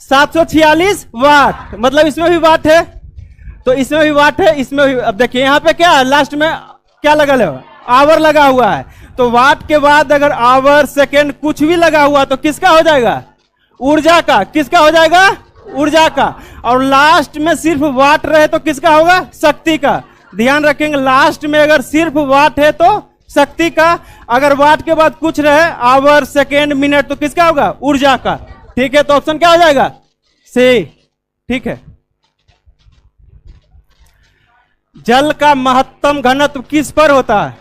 746 वाट। मतलब इसमें भी वाट है, तो इसमें भी वाट है, इसमें भी। अब देखिए यहाँ पे क्या है, लास्ट में क्या लगा है? आवर लगा हुआ है। तो वाट के बाद अगर आवर, सेकेंड कुछ भी लगा हुआ तो किसका हो जाएगा? ऊर्जा का। किसका हो जाएगा? ऊर्जा का। और लास्ट में सिर्फ वाट रहे तो किसका होगा? शक्ति का। ध्यान रखेंगे, लास्ट में अगर सिर्फ वाट है तो शक्ति का, अगर वाट के बाद कुछ रहे, आवर, सेकेंड, मिनट, तो किसका होगा? ऊर्जा का। ठीक है, तो ऑप्शन क्या हो जाएगा? सी। ठीक है, जल का महत्तम घनत्व किस पर होता है?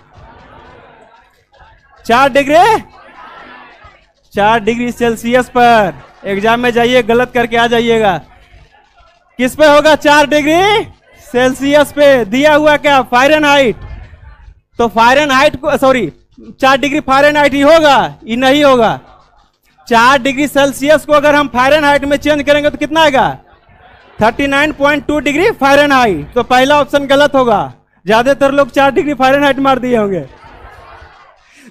4 डिग्री सेल्सियस पर। एग्जाम में जाइए, गलत करके आ जाइएगा। किस पे होगा? 4 डिग्री सेल्सियस पे। दिया हुआ क्या? फ़ारेनहाइट। तो फ़ारेनहाइट को, सॉरी, 4 डिग्री फ़ारेनहाइट ही होगा, ये नहीं होगा। 4 डिग्री सेल्सियस को अगर हम फ़ारेनहाइट में चेंज करेंगे तो कितना आएगा? 39.2 डिग्री फ़ारेनहाइट। तो पहला ऑप्शन गलत होगा। ज्यादातर लोग 4 डिग्री फ़ारेनहाइट मार दिए होंगे।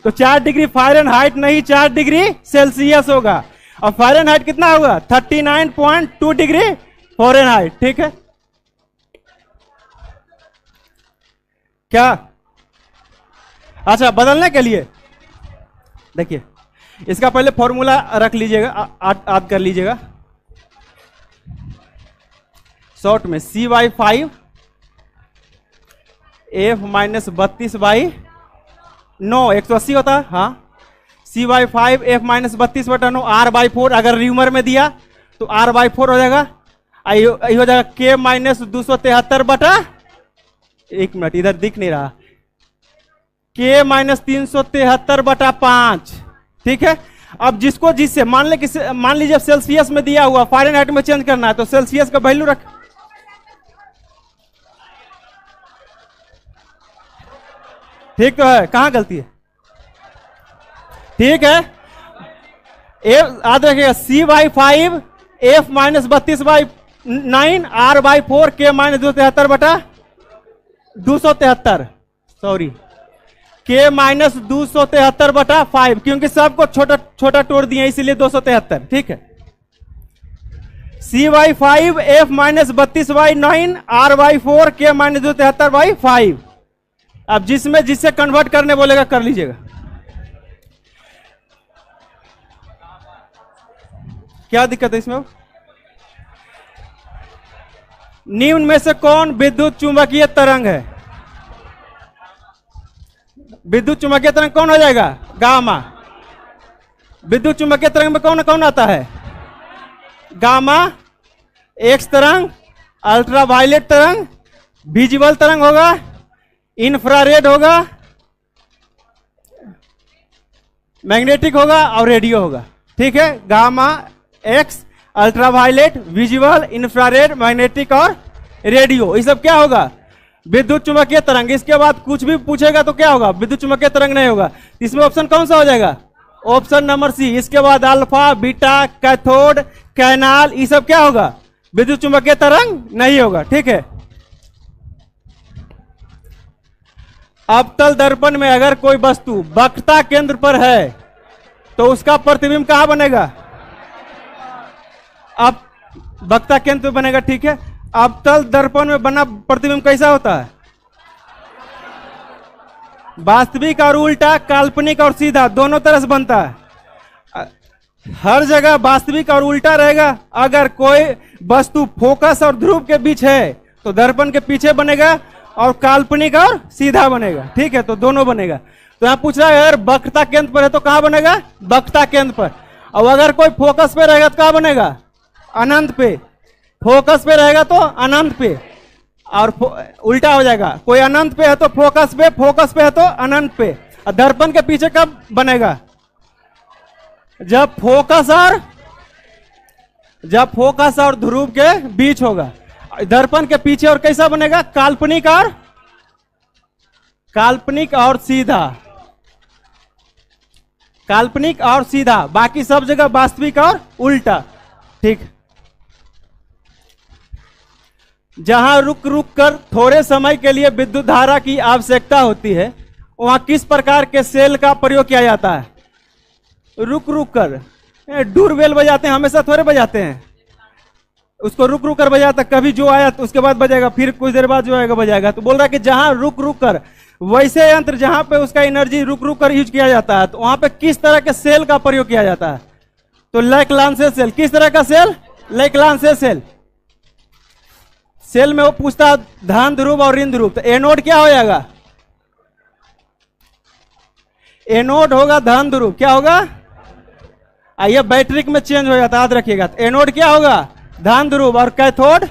तो 4 डिग्री फ़ारेनहाइट नहीं, 4 डिग्री सेल्सियस होगा। और फ़ारेनहाइट कितना होगा? 39.2 डिग्री फ़ारेनहाइट। ठीक है, क्या? अच्छा, बदलने के लिए देखिए, इसका पहले फॉर्मूला रख लीजिएगा, याद कर लीजिएगा शॉर्ट में। C/5 F-32/9, 180 होता है। हाँ, C/5 F-32/9 R/4। अगर र्यूमर में दिया तो R/4 हो जाएगा। ये हो जाएगा K-273 एक मिनट, इधर दिख नहीं रहा, K-373/5। ठीक है, अब जिसको जिससे मान लीजिए सेल्सियस में दिया हुआ, फ़ारेनहाइट में चेंज करना है तो सेल्सियस का वैल्यू रख। ठीक तो है, कहां गलती है? ठीक है, याद रखिएगा C/5 F minus 32/9 R/4 K minus 273 बटा 273, सॉरी K माइनस 273 बटा 5, क्योंकि सबको छोटा छोटा तोड़ दिए इसीलिए 273। ठीक है, C/5 F minus 32/9 R/4 K minus 273/5। अब जिसमें जिससे कन्वर्ट करने बोलेगा कर लीजिएगा। क्या दिक्कत है इसमें? निम्न में से कौन विद्युत चुंबकीय तरंग है? विद्युत चुंबकीय तरंग कौन हो जाएगा? गामा। विद्युत चुंबकीय तरंग में कौन कौन आता है? गामा, एक्स तरंग, अल्ट्रावायलेट तरंग, विजिबल तरंग होगा, इंफ्रारेड होगा, मैग्नेटिक होगा और रेडियो होगा। ठीक है, gamma, x, ultraviolet, visible, infrared, magnetic और रेडियो, ये सब क्या होगा? विद्युत चुंबकीय तरंग। इसके बाद कुछ भी पूछेगा तो क्या होगा? विद्युत चुंबकीय तरंग नहीं होगा। इसमें ऑप्शन कौन सा हो जाएगा? Option number C. इसके बाद अल्फा, बीटा, कैथोड, कैनाल, ये सब क्या होगा? विद्युत चुंबकीय तरंग नहीं होगा। ठीक है, अवतल दर्पण में अगर कोई वस्तु वक्रता केंद्र पर है तो उसका प्रतिबिंब कहां बनेगा? अब वक्रता केंद्र पे बनेगा। ठीक है, अवतल दर्पण में बना प्रतिबिंब कैसा होता है? वास्तविक और उल्टा, काल्पनिक और सीधा, दोनों तरह से बनता है। हर जगह वास्तविक और उल्टा रहेगा। अगर कोई वस्तु फोकस और ध्रुव के बीच है तो दर्पण के पीछे बनेगा, और काल्पनिक और सीधा बनेगा। ठीक है, तो दोनों बनेगा। तो यहां पूछ रहा है अगर वक्रता केंद्र पर है तो कहां बनेगा? वक्रता केंद्र पर। और अगर कोई फोकस पे रहेगा तो कहां बनेगा? अनंत पे। फोकस पे रहेगा तो अनंत पे, और उल्टा हो जाएगा। कोई अनंत पे है तो फोकस पे, फोकस पे है तो अनंत पे। और दर्पण के पीछे कब बनेगा? जब फोकस और ध्रुव के बीच होगा। दर्पण के पीछे और कैसा बनेगा? काल्पनिक और सीधा। काल्पनिक और सीधा, बाकी सब जगह वास्तविक और उल्टा। ठीक, जहां रुक रुक कर थोड़े समय के लिए विद्युत धारा की आवश्यकता होती है वहां किस प्रकार के सेल का प्रयोग किया जाता है? रुक रुक कर, डोरबेल बजाते हैं, हमेशा थोड़े बजाते हैं। उसको रुक रुक कर बजाता, कभी जो आया तो उसके बाद बजाएगा, फिर कुछ देर बाद जो आएगा बजाएगा। तो बोल रहा है कि जहां रुक रुक कर, वैसे यंत्र जहां पे उसका एनर्जी रुक रुक कर यूज किया जाता है तो वहां पे किस तरह के सेल का प्रयोग किया जाता है? तो लैक्लांसे सेल। किस तरह का सेल? लैक्लांसे सेल। सेल में वो पूछता है धन ध्रुव और ऋण ध्रुव, तो एनोड क्या हो जाएगा? एनोड होगा धन ध्रुव। क्या होगा? आइए बैटरी में चेंज हो जाता है, याद रखिएगा। तो एनोड क्या होगा? धन ध्रुव, और कैथोड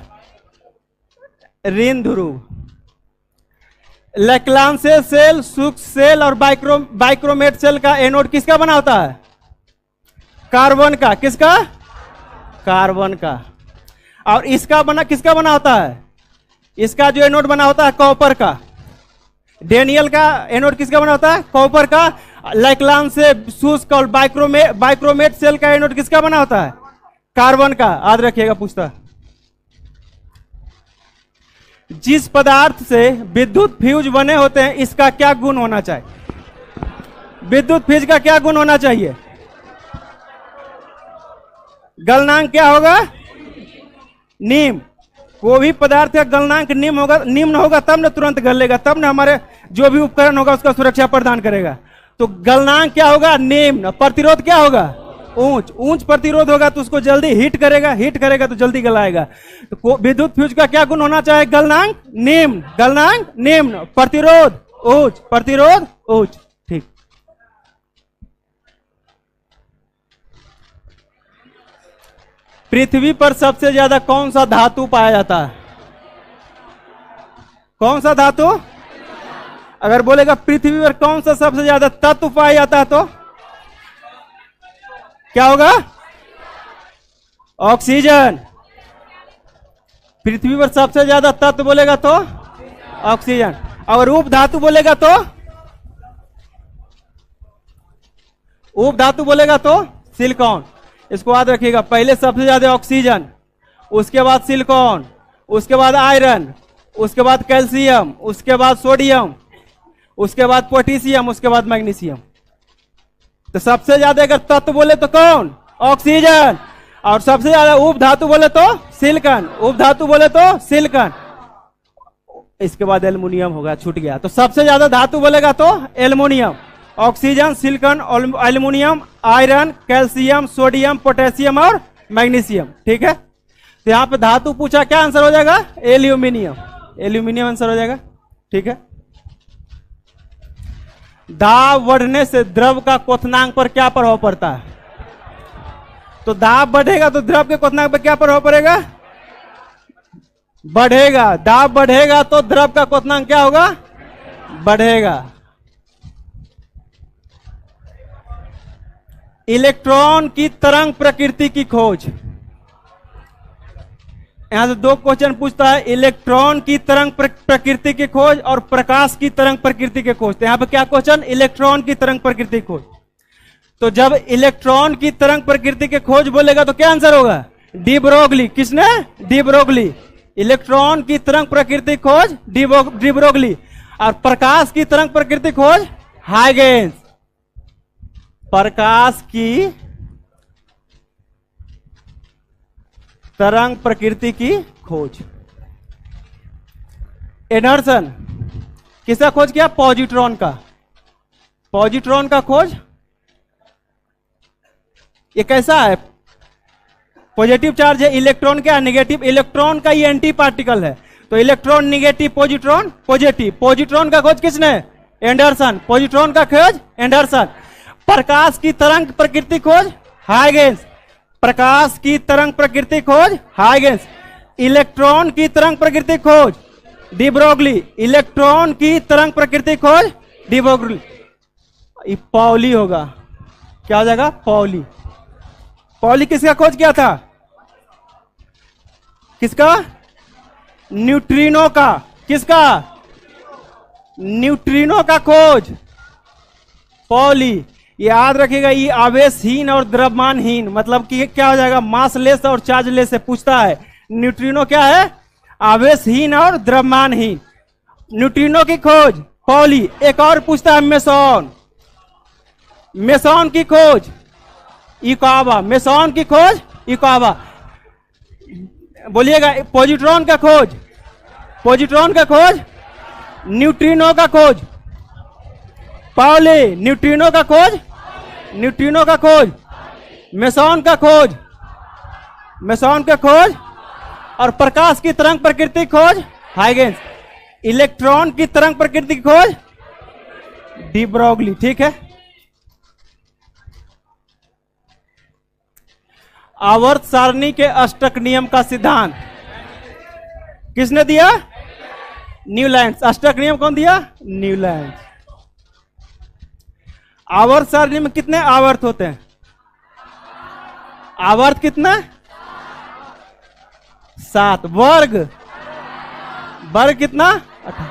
ऋण ध्रुव। लैक्लांसे सेल, सूक्ष्म सेल और बाइक्रोमेट सेल का एनोड किसका बना होता है? कार्बन का। किसका? कार्बन का। और इसका बना किसका बना होता है? इसका जो एनोड बना होता है कॉपर का। डेनियल का एनोड किसका बना होता है? कॉपर का। लैक्लांसे, शुष्क और बाइक्रोमेट सेल का एनोड किसका बना होता है? कार्बन का। याद रखिएगा, पूछता जिस पदार्थ से विद्युत फ्यूज बने होते हैं इसका क्या गुण होना चाहिए? विद्युत फ्यूज का क्या गुण होना चाहिए? गलनांक क्या होगा? निम्न। कोई भी पदार्थ का गलनांक निम्न होगा तब न तुरंत गलेगा, तब न हमारे जो भी उपकरण होगा उसका सुरक्षा प्रदान करेगा। तो गलनांक क्या होगा? निम्न। प्रतिरोध क्या होगा? ऊंच प्रतिरोध होगा तो उसको जल्दी हीट करेगा तो जल्दी गलाएगा। तो विद्युत फ्यूज का क्या गुण होना चाहिए? गलनांक निम्न, प्रतिरोध उच्च। ठीक, पृथ्वी पर सबसे ज्यादा कौन सा धातु पाया जाता है? कौन सा धातु? अगर बोलेगा पृथ्वी पर कौन सा सबसे ज्यादा तत्व पाया जाता है तो क्या होगा? ऑक्सीजन। पृथ्वी पर सबसे ज्यादा तत्व बोलेगा तो ऑक्सीजन। और उप धातु बोलेगा तो उप धातु बोलेगा तो सिलिकॉन। इसको याद रखिएगा, पहले सबसे ज्यादा ऑक्सीजन, उसके बाद सिलिकॉन, उसके बाद आयरन, उसके बाद कैल्शियम, उसके बाद सोडियम, उसके बाद पोटेशियम, उसके बाद मैग्नीशियम। तो सबसे ज्यादा अगर तत्व बोले तो कौन? ऑक्सीजन। और सबसे ज्यादा उप धातु बोले तो सिलिकॉन, उप धातु बोले तो सिलिकॉन। इसके बाद एल्युमिनियम होगा, छूट गया। तो सबसे ज्यादा धातु बोलेगा तो aluminium, oxygen, silicon, aluminium, iron, calcium, sodium, potassium और मैग्नीशियम। ठीक है, तो यहां पे धातु पूछा, क्या आंसर हो जाएगा? एल्यूमिनियम। एल्यूमिनियम आंसर हो जाएगा। ठीक है, दाब बढ़ने से द्रव का क्वथनांक पर क्या प्रभाव पड़ता है? तो दाब बढ़ेगा तो द्रव के क्वथनांक पर क्या प्रभाव पड़ेगा? बढ़ेगा। दाब बढ़ेगा तो द्रव का क्वथनांक क्या होगा? बढ़ेगा। इलेक्ट्रॉन की तरंग प्रकृति की खोज, यहां से दो क्वेश्चन पूछता है, इलेक्ट्रॉन की तरंग प्रकृति की खोज और प्रकाश की तरंग प्रकृति की खोज। तो यहां पे क्या क्वेश्चन? इलेक्ट्रॉन की तरंग प्रकृति की खोज। तो जब इलेक्ट्रॉन की तरंग प्रकृति की खोज बोलेगा तो क्या आंसर होगा? De Broglie. किसने? De Broglie. इलेक्ट्रॉन की तरंग प्रकृति खोज डी ब्रोगली। और प्रकाश की तरंग प्रकृति खोज हाइगेंस। प्रकाश की तरंग प्रकृति की खोज एंडरसन। किसका खोज किया? पॉजिट्रॉन का। पॉजिट्रॉन का खोज, ये कैसा है? पॉजिटिव चार्ज है, इलेक्ट्रॉन क्या? नेगेटिव। इलेक्ट्रॉन का ये एंटी पार्टिकल है, तो electron negative, positron positive. Positron का खोज किसने? एंडरसन। पॉजिट्रॉन का खोज एंडरसन। प्रकाश की तरंग प्रकृति खोज हाइगेंस। प्रकाश की तरंग प्रकृति खोज हाइगेंस। इलेक्ट्रॉन की तरंग प्रकृति खोज डी ब्रोगली। इलेक्ट्रॉन की तरंग प्रकृति खोज डी ब्रोगली। ये पॉली होगा, क्या हो जाएगा? पॉली। पॉली किसका खोज किया था? किसका? न्यूट्रिनो का। किसका? न्यूट्रिनो का खोज पॉली। याद रखिएगा, ये आवेशहीन और द्रव्यमानहीन, मतलब कि क्या हो जाएगा? मासलेस और चार्जलेस से पूछता है। न्यूट्रिनो क्या है? आवेशहीन और द्रव्यमानहीन। न्यूट्रिनो की खोज पॉली। एक और पूछता है मेसॉन। मेसॉन की खोज इकावा। मेसॉन की खोज इकावा। बोलिएगा, पॉजिट्रॉन का खोज, पॉजिट्रॉन का खोज, न्यूट्रिनो का खोज पॉली। न्यूट्रिनो का खोज, न्यूट्रिनो का खोज, मेसॉन का खोज, मेसॉन का खोज, और प्रकाश की तरंग प्रकृति खोज हाइगेंस। इलेक्ट्रॉन की तरंग प्रकृति की खोज डी ब्रोगली। ठीक है, आवर्त सारणी के अष्टक नियम का सिद्धांत किसने दिया? न्यूलैंड। अष्टक नियम कौन दिया? न्यूलैंड। आवर्त सारणी में कितने आवर्त होते हैं? आवर्त कितना? 7। वर्ग, वर्ग कितना? 18।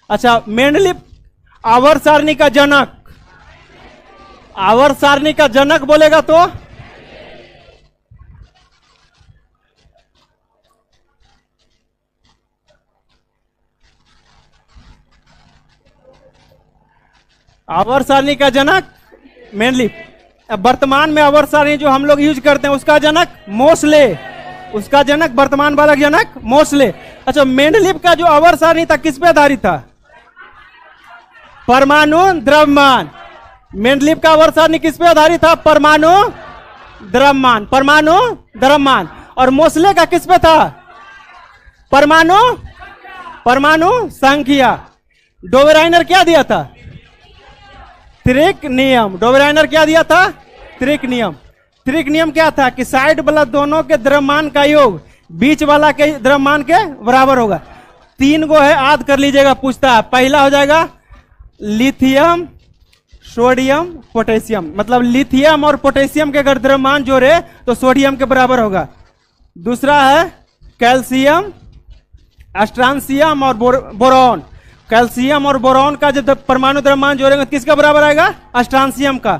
अच्छा, मेंडलीव आवर्त सारणी का जनक, आवर्त सारणी का जनक बोलेगा तो? आवर्त सारणी का जनक मेंडलीव। वर्तमान में आवर्त सारणी जो हम लोग यूज करते हैं उसका जनक मोसले। उसका जनक, वर्तमान वाला जनक मोसले। अच्छा, मेंडलीव का जो आवर्त सारणी था किस पे आधारित था? परमाणु द्रव्यमान। मेंडलीव का आवर्त सारणी किस पे आधारित था? परमाणु द्रव्यमान, परमाणु द्रव्यमान। और मोसले का किस पे था? परमाणु, परमाणु संख्या। डोवेराइनर क्या दिया था? त्रिक नियम। डोवेराइनर क्या दिया था? त्रिक नियम। त्रिक नियम क्या था? कि साइड वाला दोनों के द्रव्यमान का योग बीच वाला के द्रव्यमान के बराबर होगा। 3 गो है, याद कर लीजिएगा, पूछता है। पहला हो जाएगा लिथियम, सोडियम, पोटेशियम। मतलब लिथियम और पोटेशियम के अगर द्रव्यमान जोड़े तो सोडियम के बराबर होगा। दूसरा है कैल्शियम, स्ट्रांसियम और बोरॉन। कैल्शियम और बोरॉन का जब परमाणु द्रव्यमान जोड़ेंगे किसका बराबर आएगा? स्ट्रांसियम का।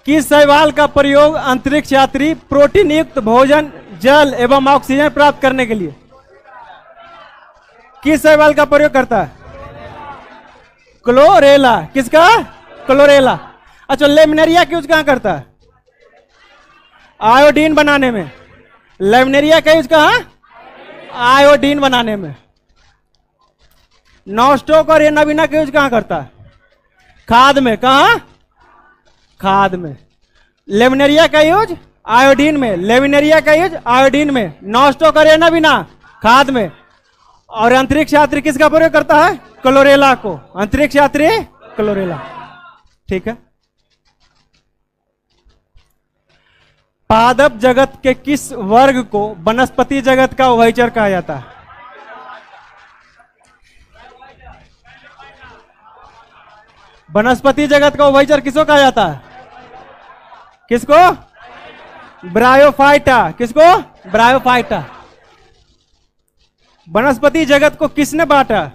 किस शैवाल का प्रयोग अंतरिक्ष यात्री प्रोटीन युक्त भोजन, जल एवं ऑक्सीजन प्राप्त करने के लिए किस शैवाल का प्रयोग करता है? क्लोरेला। किसका? क्लोरेला। अच्छा, लेमिनेरिया का यूज कहां करता है? आयोडीन बनाने में। लेमिनेरिया का यूज कहां? आयोडीन बनाने में। नॉस्टोक और एनाबिना का यूज कहां करता है? खाद में। कहां? खाद में। लेमिनेरिया का यूज आयोडीन में, लेमिनेरिया का यूज आयोडीन में, नॉस्टोक और एनाबिना खाद में। और अंतरिक्ष यात्री किसका प्रयोग करता है? क्लोरेला को। अंतरिक्ष यात्री क्लोरेला। ठीक है। पादप जगत के किस वर्ग को वनस्पति जगत का उभयचर कहा जाता है? वनस्पति जगत का उभयचर किसको कहा जाता है? किसको? ब्रायोफाइटा। किसको? ब्रायोफाइटा। वनस्पति जगत को किसने बांटा?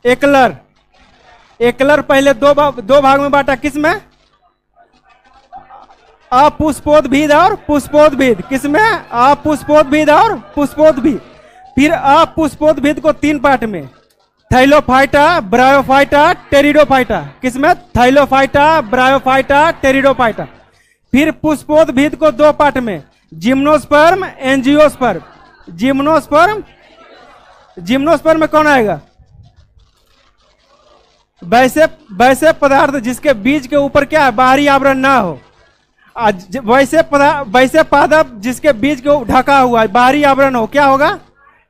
एकलर। एकलर पहले दो भाग में बांटा। किसमें? अपुष्पोद्भिद और पुष्पोद्भिद। किसमें? अपुष्पोद्भिद और पुष्पोद्भिद। फिर अपुष्पोद्भिद को 3 पार्ट में, थैलोफाइटा, ब्रायोफाइटा, टेरिडोफाइटा। किसमें? Thallophyta, bryophyta, pteridophyta. फिर पुष्पोद्भिद को 2 पार्ट में, जिम्नोस्पर्म, एंजियोस्पर्म। जिम्नोस्पर्म। जिम्नोस्पर्म में कौन आएगा? वैसे पदार्थ जिसके बीज के ऊपर क्या है? बाहरी आवरण ना हो। वैसे पादप जिसके बीज को ढका हुआ है, बाहरी आवरण हो, क्या होगा?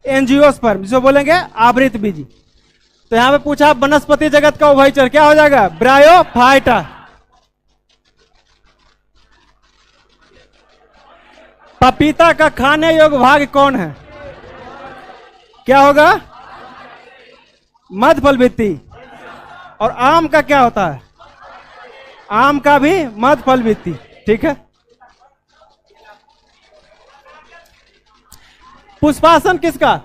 एंजियोस्पर्म, जिसको बोलेंगे आवृत बीजी। तो यहां पे पूछा वनस्पति जगत का उभयचर क्या हो जाएगा? ब्रायोफाइटा। पपीता का खाने योग्य भाग कौन है? क्या होगा? मध्य फल भित्ति। और आम का क्या होता है? आम का भी मध्य फल भित्ति। ठीक है। पुष्पासन किसका?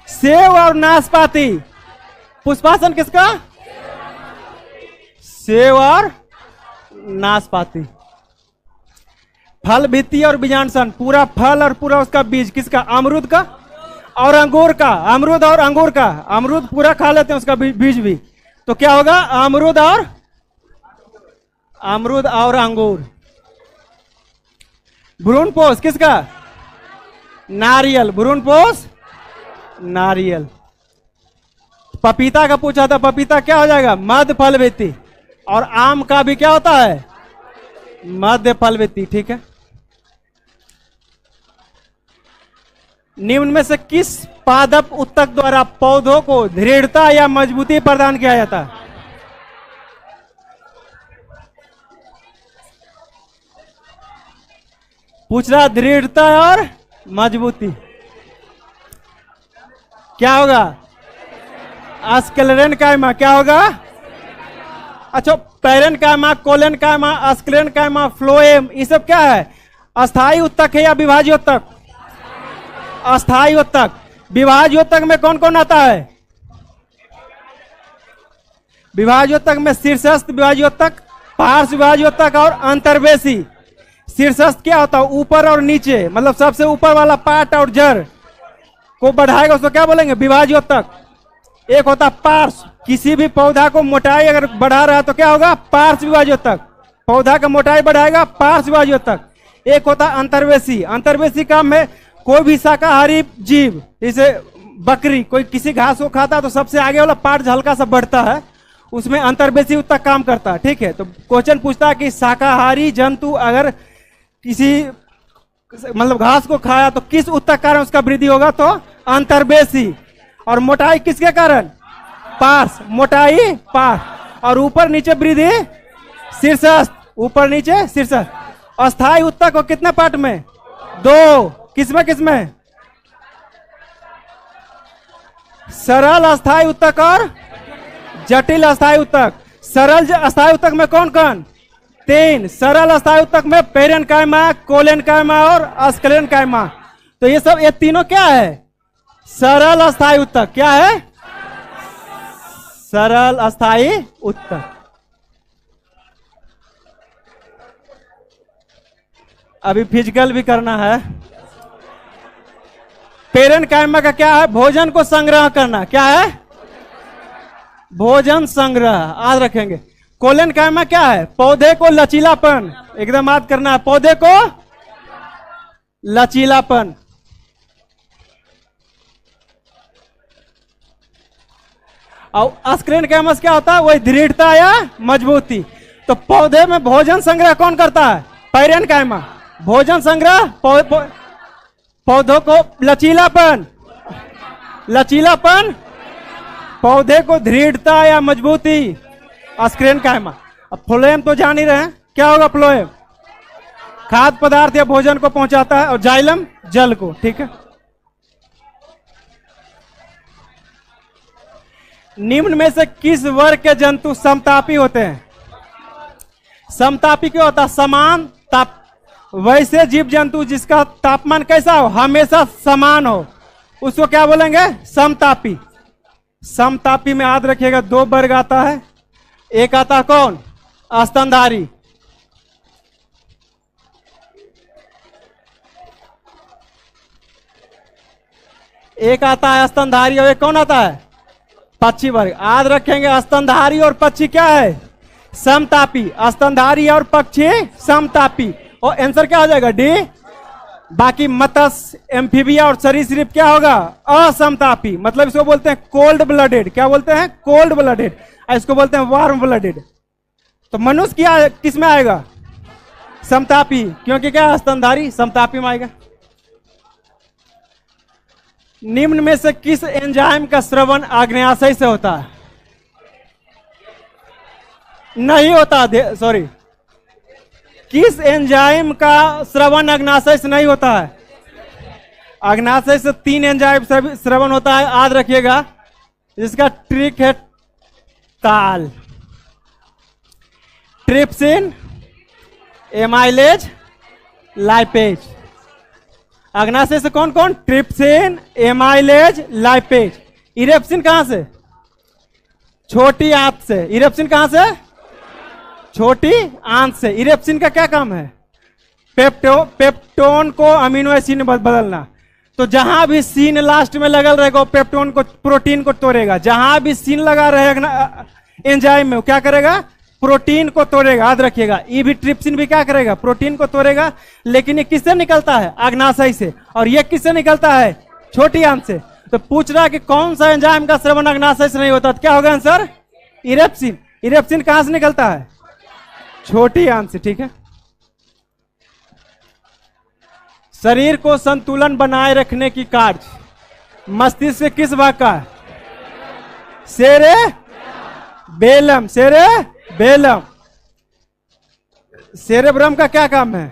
सेव और नाशपाती। पुष्पासन किसका? सेव और नाशपाती। फल भित्ति और बीजांडसन, पूरा फल और पूरा उसका बीज किसका? अमरूद का और अंगूर का। अमरूद और अंगूर का। अमरूद पूरा खा लेते हैं, उसका बीज भी। तो क्या होगा? अमरूद और अंगूर। भ्रूणपोष किसका? नारियल। भ्रूणपोष नारियल। पपीता का पूछा था, पपीता क्या हो जाएगा? मध्य फल भित्ति। और आम का भी क्या होता है? मध्य फल भित्ति। ठीक है। निम्न में से किस पादप उत्तक द्वारा पौधों को दृढ़ता या मजबूती प्रदान किया जाता है? पूछ रहा दृढ़ता और मजबूती। क्या होगा? स्क्लेरेनकाइमा। क्या होगा? अच्छा, पैरेनकाइमा, कोलेनकाइमा, स्क्लेरेनकाइमा, फ्लोएम, ये सब क्या है? अस्थायी उत्तक है या विभाज्य उत्तक? अस्थायी उत्तक। विभाज्य उत्तक में कौन कौन आता है? विभाज्य उत्तक में शीर्षस्थ विभाज्य उत्तक, पार्श्व विभाज्य उत्तक और अंतर्वेशी। शीर्षस्थ क्या होता है? ऊपर और नीचे, मतलब सबसे ऊपर वाला पार्ट और जड़ को बढ़ाएगा, उसको क्या बोलेंगे? विभाज्य उत्तक। एक होता पार्श्व, किसी भी पौधा को मोटाई अगर बढ़ा रहा है तो क्या होगा? पार्श्व विभाज्य उत्तक। पौधा का मोटाई बढ़ाएगा, पार्श्व विभाज्य उत्तक। एक होता अंतर्वेशी। अंतर्वेशी का में कोई भी शाकाहारी जीव, जैसे बकरी, कोई किसी घास को खाता है तो सबसे आगे वाला पार्ट हल्का सा बढ़ता है, उसमें अंतर्वेशी उत्तक काम करता है। ठीक है। तो क्वेश्चन पूछता है कि शाकाहारी जंतु अगर किसी मतलब घास को खाया तो किस उत्तक कारण उसका वृद्धि होगा? तो अंतर्वेशी। और मोटाई किसके कारण? पार्श्व। मोटाई पार्श्व। और ऊपर नीचे वृद्धि शीर्षस्थ। ऊपर नीचे शीर्षस्थ। अस्थायी उत्तक को कितने पार्ट में? 2। किसमें किसमें? सरल अस्थायी उत्तक और जटिल अस्थायी उत्तक। सरल अस्थायी उत्तक में कौन कौन? 3। सरल अस्थायी उत्तक में पैरेनकाइमा, कोलेनकाइमा और स्क्लेरेनकाइमा। तो ये सब, ये तीनों क्या है? सरल अस्थायी उत्तक। क्या है? सरल अस्थायी उत्तक। अभी फिजिकल भी करना है। पेरेंट कायमा का क्या है? भोजन को संग्रह करना। क्या है? भोजन संग्रह, याद रखेंगे। कोलन कायमा क्या है? पौधे को लचीलापन, एकदम याद करना है, पौधे को लचीलापन। और स्क्रीन कैमस क्या होता है? वही दृढ़ता या मजबूती। तो पौधे में भोजन संग्रह कौन करता है? पैरेंट कायमा। भोजन संग्रह पौधों को लचीलापन, लचीलापन पौधे को दृढ़ता या मजबूती, स्क्रीन कायमा। अब फ्लोएम तो जान ही रहे हैं, क्या होगा फ्लोएम? खाद्य पदार्थ या भोजन को पहुंचाता है, और जाइलम जल को। ठीक है, निम्न में से किस वर्ग के जंतु समतापी होते हैं? समतापी क्यों होता है? समान ताप। वैसे जीव जंतु जिसका तापमान कैसा हो? हमेशा समान हो, उसको क्या बोलेंगे? समतापी। समतापी में याद रखिएगा दो वर्ग आता है। एक आता कौन? स्तनधारी। एक आता है स्तनधारी, और एक कौन आता है? पक्षी वर्ग। याद रखेंगे स्तनधारी और पक्षी क्या है? समतापी। स्तनधारी और पक्षी समतापी। और आंसर क्या हो जाएगा? डी। बाकी मत्स्य, एम्फीबिया और सरीसृप क्या होगा? असमतापी। मतलब इसको बोलते हैं कोल्ड ब्लडेड। क्या बोलते हैं? Cold blooded. इसको बोलते हैं वार्म ब्लडेड। तो मनुष्य क्या किस में आएगा? समतापी, क्योंकि क्या? स्तनधारी समतापी में आएगा। निम्न में से किस एंजाइम का स्रवण आग्नेयाशय से होता है? नहीं होता, सॉरी, किस एंजाइम का स्रवण अग्नाशय से नहीं होता है? अग्नाशय से 3 एंजाइम स्रवण होता है, याद रखिएगा। जिसका ट्रिक है ताल, ट्रिप्सिन, एमाइलेज, लाइपेज। अग्नाशय से कौन कौन? Trypsin, amylase, lipase. इरेप्सिन कहां से? छोटी आंत से। इरेप्सिन कहां से? छोटी आंत से। इरेप्सिन का क्या काम है? पेप्टोन को अमीनो एसिड में बदलना। तो जहां भी सीन लास्ट में लगल रहेगा वो पेप्टोन को, प्रोटीन को तोड़ेगा। जहां भी सीन लगा रहेगा एंजाइम में, वो क्या करेगा? प्रोटीन को तोड़ेगा। याद रखिएगा, ये भी ट्रिप्सिन भी क्या करेगा? प्रोटीन को तोड़ेगा। लेकिन ये किससे निकलता है? अग्नाशय से। और ये किससे निकलता है? छोटी आंत से। तो पूछ रहा है कि कौन सा एंजाइम का स्रवण अग्नाशय से नहीं होता? तो क्या होगा आंसर? इरेप्सिन। इरेप्सिन कहां से निकलता है? छोटी आंत से। ठीक है, शरीर को संतुलन बनाए रखने की कार्य मस्तिष्क से किस भाग का है? सेरेबेलम। सेरेबेलम। सेरेब्रम का क्या काम है?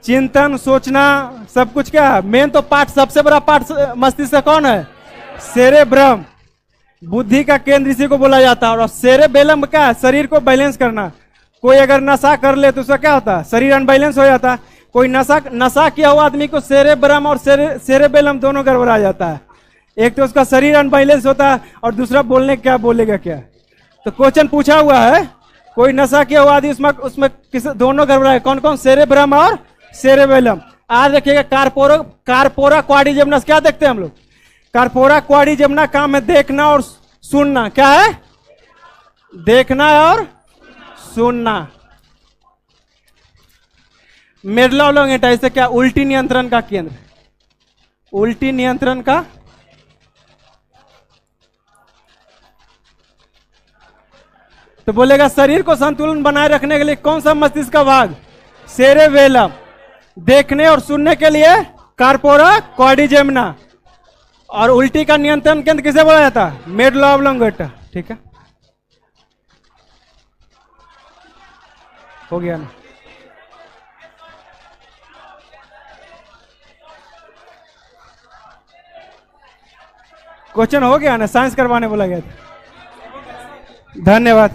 चिंतन, सोचना, सब कुछ। क्या है मेन? तो पार्ट, सबसे बड़ा पार्ट मस्तिष्क का कौन है? सेरेब्रम। बुद्धि का केंद्र इसी को बोला जाता है। और सेरेबेलम क्या है? शरीर को बैलेंस करना। कोई अगर नशा कर ले तो उसका क्या होता है? शरीर अनबैलेंस हो जाता है। कोई नशा किया हुआ आदमी को सेरेब्रम और सेरेबेलम दोनों गड़बड़ा जाता है। एक तो उसका शरीर अनबैलेंस होता है, और दूसरा बोलने क्या बोलेगा क्या। तो क्वेश्चन पूछा हुआ है, कोई नशा किया हुआ आदमी उसमें किस दोनों गड़बड़ा? कौन कौन? सेरेब्रम और सेरेबेलम। आज रखिएगा कार्पोरा क्वाड्रिजेमिनस। क्या देखते हैं हम लोग? कार्पोरा क्वाड्रिजेमिनस काम है देखना और सुनना। क्या है? देखना और सुनना। मेडुला ऑब्लोंगेटा, इसे क्या? उल्टी नियंत्रण का केंद्र। उल्टी नियंत्रण का। तो बोलेगा शरीर को संतुलन बनाए रखने के लिए कौन सा मस्तिष्क का भाग? सेरेबेलम। देखने और सुनने के लिए कार्पोरा क्वाड्रिजेमिनस। और उल्टी का नियंत्रण केंद्र किसे बोला जाता है? Medulla oblongata. ठीक है, हो गया ना? क्वेश्चन हो गया ना? साइंस करवाने बोला गया था। धन्यवाद।